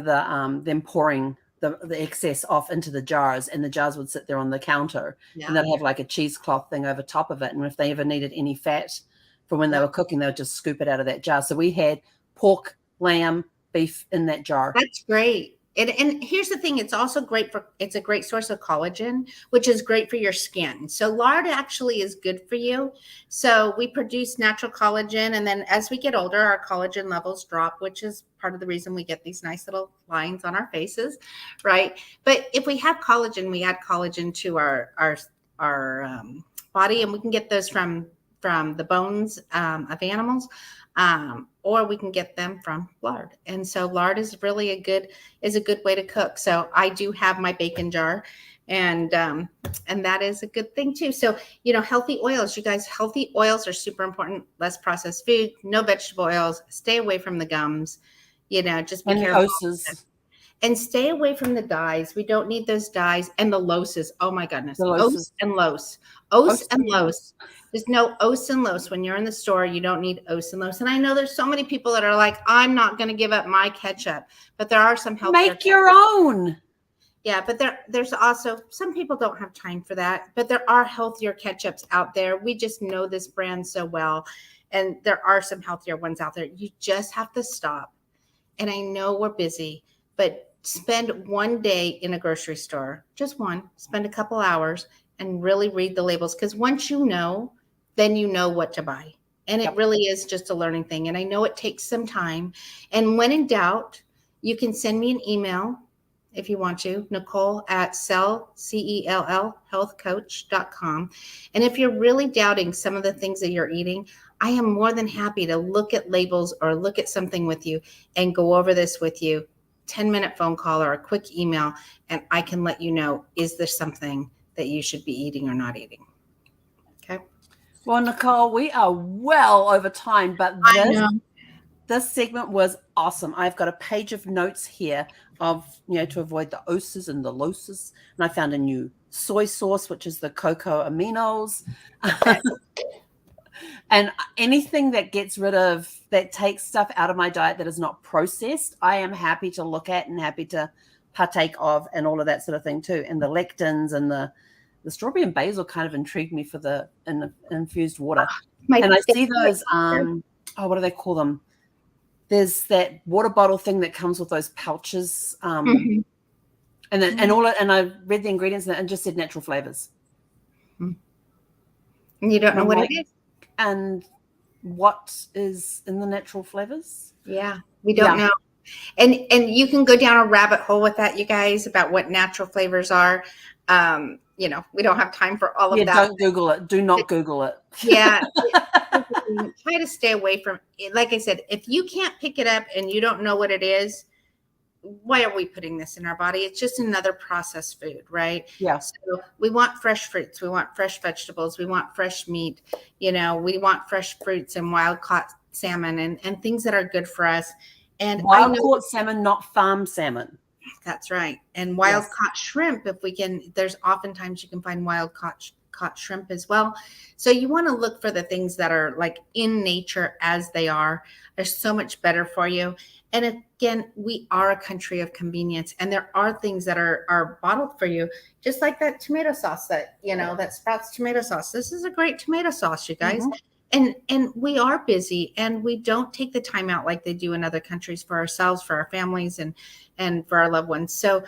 them pouring the excess off into the jars, and the jars would sit there on the counter, and they'd have like a cheesecloth thing over top of it. And if they ever needed any fat for when they were cooking, they would just scoop it out of that jar. So we had pork, lamb, beef in that jar. That's great. And here's the thing, it's also it's a great source of collagen, which is great for your skin. So lard actually is good for you. So we produce natural collagen. And then as we get older, our collagen levels drop, which is part of the reason we get these nice little lines on our faces, right? But if we have collagen, we add collagen to our body, and we can get those from the bones of animals. Or we can get them from lard. And so lard is really a good way to cook. So I do have my bacon jar, and that is a good thing too. So, healthy oils, you guys, healthy oils are super important. Less processed food, no vegetable oils, stay away from the gums, just be careful. And stay away from the dyes. We don't need those dyes. And the loses. Oh my goodness. Os and los. Os and los. There's no os and los. When you're in the store, you don't need os and los. And I know there's so many people that are like, I'm not going to give up my ketchup. But there are some healthier. Make your own. Yeah, but there's also, some people don't have time for that. But there are healthier ketchups out there. We just know this brand so well. And there are some healthier ones out there. You just have to stop. And I know we're busy, but spend one day in a grocery store, just one, spend a couple hours and really read the labels. Because once you know, then you know what to buy. And it really is just a learning thing. And I know it takes some time. And when in doubt, you can send me an email if you want to, Nicole at healthcoach.com. And if you're really doubting some of the things that you're eating, I am more than happy to look at labels or look at something with you and go over this with you. 10-minute phone call or a quick email, and I can let you know, is there something that you should be eating or not eating? Okay. Well, Nicole, we are well over time, but this segment was awesome. I've got a page of notes here of, to avoid the oses and the loses. And I found a new soy sauce, which is the cocoa aminos. And anything that takes stuff out of my diet that is not processed, I am happy to look at and happy to partake of, and all of that sort of thing too. And the lectins and the strawberry and basil kind of intrigued me for the infused water. And I see those, what do they call them? There's that water bottle thing that comes with those pouches. And I read the ingredients and it just said natural flavors. And you don't know what it is. And what is in the natural flavors? Yeah, we don't know. And you can go down a rabbit hole with that, you guys, about what natural flavors are. We don't have time for all of that. Don't Google it. Do not Google it. Yeah. Try to stay away from it. Like I said, if you can't pick it up and you don't know what it is, why are we putting this in our body? It's just another processed food, right? Yeah. So we want fresh fruits. We want fresh vegetables. We want fresh meat. We want fresh fruits and wild caught salmon and things that are good for us. And wild caught salmon, not farm salmon. That's right. And wild caught shrimp, if we can, there's oftentimes you can find wild caught shrimp as well. So you want to look for the things that are like in nature as they are. They're so much better for you. And again, we are a country of convenience, and there are things that are bottled for you, just like that tomato sauce that Sprouts tomato sauce. This is a great tomato sauce, you guys. and we are busy, and we don't take the time out like they do in other countries for ourselves, for our families, and for our loved ones. So,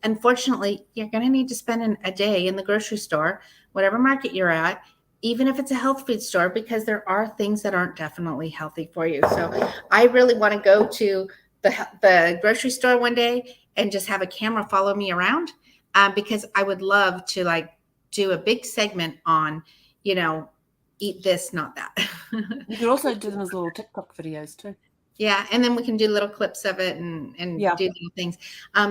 unfortunately, you're going to need to spend a day in the grocery store, whatever market you're at, even if it's a health food store, because there are things that aren't definitely healthy for you. So I really want to go to the grocery store one day and just have a camera follow me around, because I would love to like do a big segment on, eat this, not that. You could also do them as little TikTok videos too. Yeah, and then we can do little clips of it and do little things,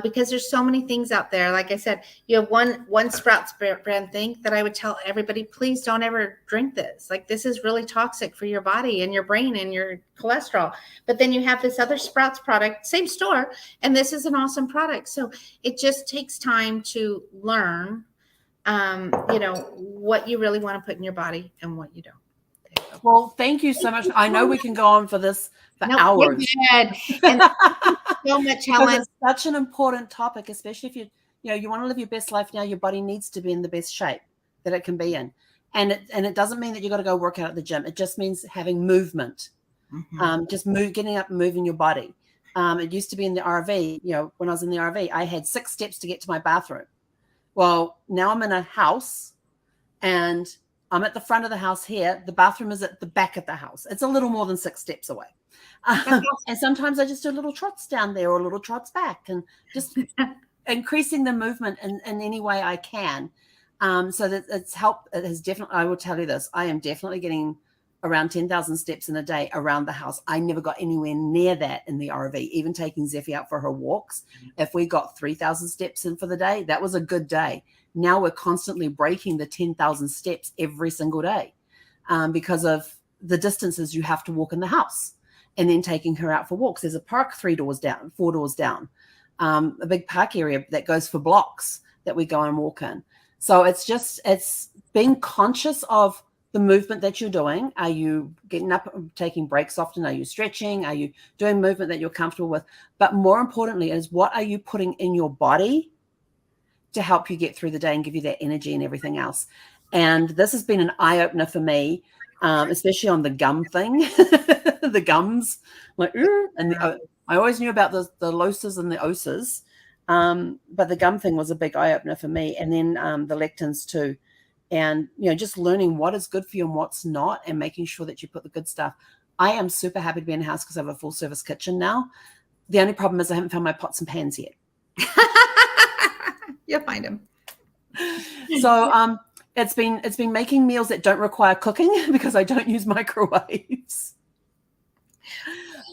because there's so many things out there. Like I said, you have one Sprouts brand thing that I would tell everybody, please don't ever drink this. Like, this is really toxic for your body and your brain and your cholesterol. But then you have this other Sprouts product, same store, and this is an awesome product. So it just takes time to learn, what you really want to put in your body and what you don't. Well, thank you so much. I know we can go on for this for hours. And so much, Helen. It's such an important topic, especially if you want to live your best life now. Your body needs to be in the best shape that it can be in, and it doesn't mean that you got to go work out at the gym. It just means having movement, just getting up and moving your body. It used to be in the RV. When I was in the RV, I had 6 steps to get to my bathroom. Well, now I'm in a house, and I'm at the front of the house here. The bathroom is at the back of the house. It's a little more than 6 steps away. And sometimes I just do little trots down there or little trots back, and just increasing the movement in any way I can. So that it's helped. It has definitely, I will tell you this, I am definitely getting around 10,000 steps in a day around the house. I never got anywhere near that in the RV, even taking Zeffie out for her walks. If we got 3,000 steps in for the day, that was a good day. Now we're constantly breaking the 10,000 steps every single day, because of the distances you have to walk in the house, and then taking her out for walks. There's a park 4 doors down, a big park area that goes for blocks that we go and walk in. So it's being conscious of the movement that you're doing. Are you getting up, taking breaks often? Are you stretching? Are you doing movement that you're comfortable with? But more importantly is, what are you putting in your body to help you get through the day and give you that energy and everything else? And this has been an eye-opener for me, especially on the gum thing, the gums, like, and I always knew about the losas and the osas, but the gum thing was a big eye-opener for me. And then the lectins too. And, just learning what is good for you and what's not, and making sure that you put the good stuff. I am super happy to be in a house because I have a full service kitchen now. The only problem is I haven't found my pots and pans yet. You'll find them. So it's been making meals that don't require cooking because I don't use microwaves.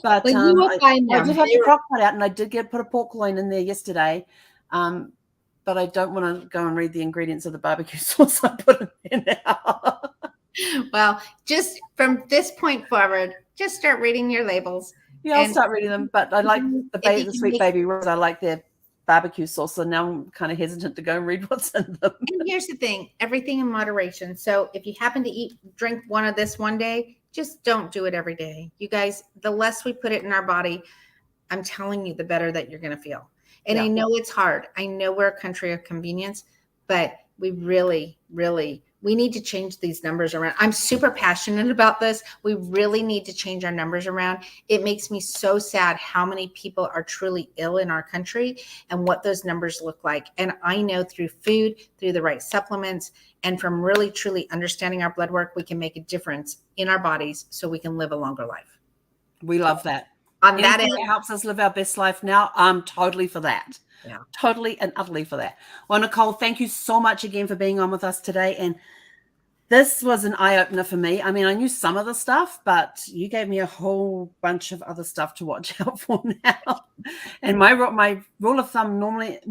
But I did have the crock pot out, and I did put a pork loin in there yesterday. But I don't want to go and read the ingredients of the barbecue sauce I put in there now. Well, just from this point forward, just start reading your labels. Yeah, I'll start reading them. But I like the Sweet Baby Rose. I like their barbecue sauce, so now I'm kind of hesitant to go and read what's in them. And here's the thing, everything in moderation. So if you happen to drink one of this one day, just don't do it every day. You guys, the less we put it in our body, I'm telling you, the better that you're going to feel. And I know it's hard. I know we're a country of convenience, but we really, really, we need to change these numbers around. I'm super passionate about this. We really need to change our numbers around. It makes me so sad how many people are truly ill in our country and what those numbers look like. And I know through food, through the right supplements, and from really, truly understanding our blood work, we can make a difference in our bodies so we can live a longer life. We love that. On that end, it helps us live our best life now. I'm totally for that. Yeah. Totally and utterly for that. Well, Nicole, thank you so much again for being on with us today. And this was an eye-opener for me. I mean, I knew some of the stuff, but you gave me a whole bunch of other stuff to watch out for now. And my rule of thumb, normally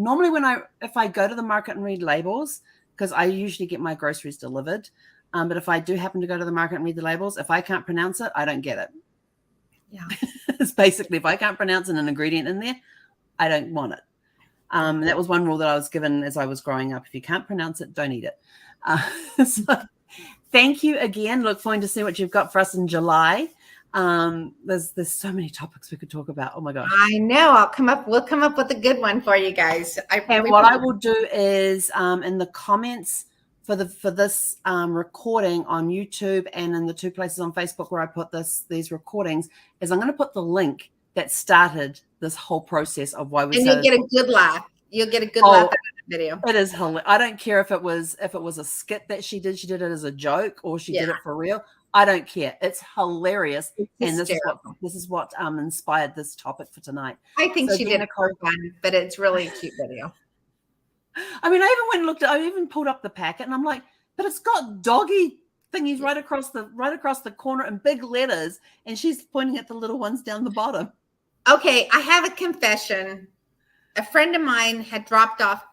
if I go to the market and read labels, because I usually get my groceries delivered, but if I do happen to go to the market and read the labels, if I can't pronounce it, I don't get it. Yeah. It's basically, if I can't pronounce an ingredient in there, I don't want it. That was one rule that I was given as I was growing up. If you can't pronounce it, don't eat it. So thank you again. Look forward to see what you've got for us in July. There's so many topics we could talk about. Oh my gosh. I know. We'll come up with a good one for you guys. And what I will do is in the comments for this recording on YouTube and in the 2 places on Facebook where I put these recordings is I'm going to put the link that started this whole process of why we and started. You'll get a good laugh. You'll get a good laugh out of the video. It is hilarious. I don't care if it was a skit that she did it as a joke or she did it for real. I don't care. It's hilarious. It's and this is what inspired this topic for tonight. I think she did it for fun, but it's really a cute video. I mean, I even went and looked at, I even pulled up the packet and I'm like, but it's got doggy thingies right across the corner in big letters, and she's pointing at the little ones down the bottom. Okay, I have a confession. A friend of mine had dropped off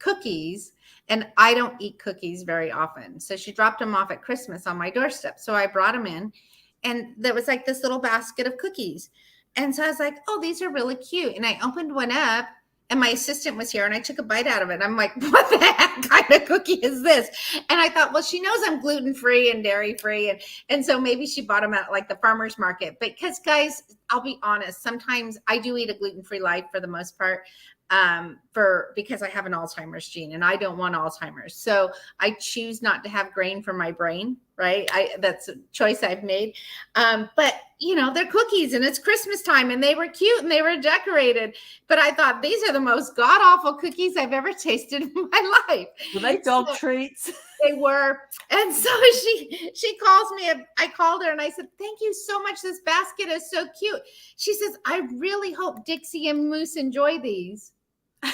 cookies, and I don't eat cookies very often. So she dropped them off at Christmas on my doorstep. So I brought them in, and there was like this little basket of cookies. And so I was like, oh, these are really cute. And I opened one up, and my assistant was here, and I took a bite out of it. I'm like, what the heck kind of cookie is this? And I thought, well, she knows I'm gluten-free and dairy-free. And so maybe she bought them at like the farmer's market. Because guys, I'll be honest, sometimes I do eat a gluten-free life for the most part. Because I have an Alzheimer's gene and I don't want Alzheimer's. So I choose not to have grain for my brain, right? That's a choice I've made. But you know, they're cookies and it's Christmas time and they were cute and they were decorated. But I thought these are the most god awful cookies I've ever tasted in my life. Were they dog treats? They were. And so she calls me. I called her and I said, thank you so much. This basket is so cute. She says, I really hope Dixie and Moose enjoy these. And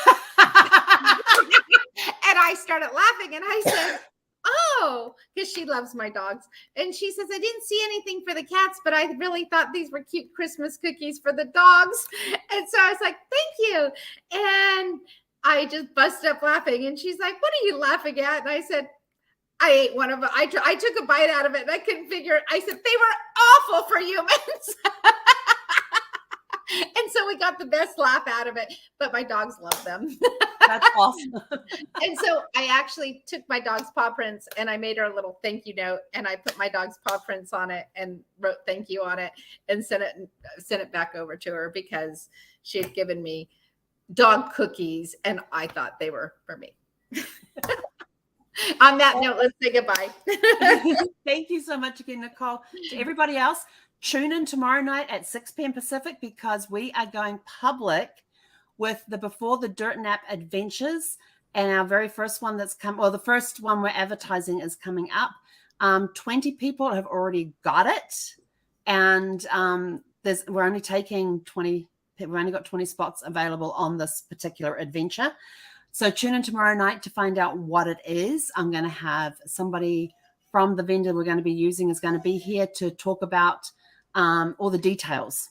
I started laughing and I said, oh, because she loves my dogs. And she says, I didn't see anything for the cats, but I really thought these were cute Christmas cookies for the dogs. And so I was like, thank you. And I just busted up laughing. And she's like, what are you laughing at? And I said, I ate one of them. I took a bite out of it and I couldn't figure it. I said, they were awful for humans. And so we got the best laugh out of it, but my dogs love them. That's awesome. And so I actually took my dog's paw prints and I made her a little thank you note, and I put my dog's paw prints on it and wrote thank you on it and sent it back over to her because she had given me dog cookies and I thought they were for me. On that note, let's say goodbye. Thank you so much again, Nicole. To everybody else, tune in tomorrow night at 6 p.m. Pacific because we are going public with the Before the Dirt Nap Adventures. And our very first one the first one we're advertising is coming up. 20 people have already got it. And we're only taking 20. We've only got 20 spots available on this particular adventure. So tune in tomorrow night to find out what it is. I'm going to have somebody from the vendor we're going to be using is going to be here to talk about all the details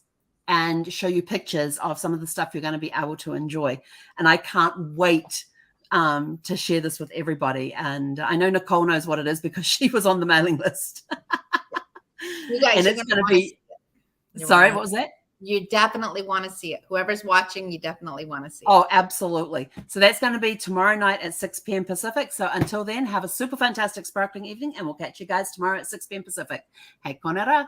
and show you pictures of some of the stuff you're going to be able to enjoy. And I can't wait to share this with everybody. And I know Nicole knows what it is because she was on the mailing list. You guys, and it's going to be, sorry, what was that? You definitely want to see it. Whoever's watching, you definitely want to see it. Oh, absolutely. So that's going to be tomorrow night at 6 p.m. Pacific. So until then, have a super fantastic sparkling evening, and we'll catch you guys tomorrow at 6 p.m. Pacific. Hei konera.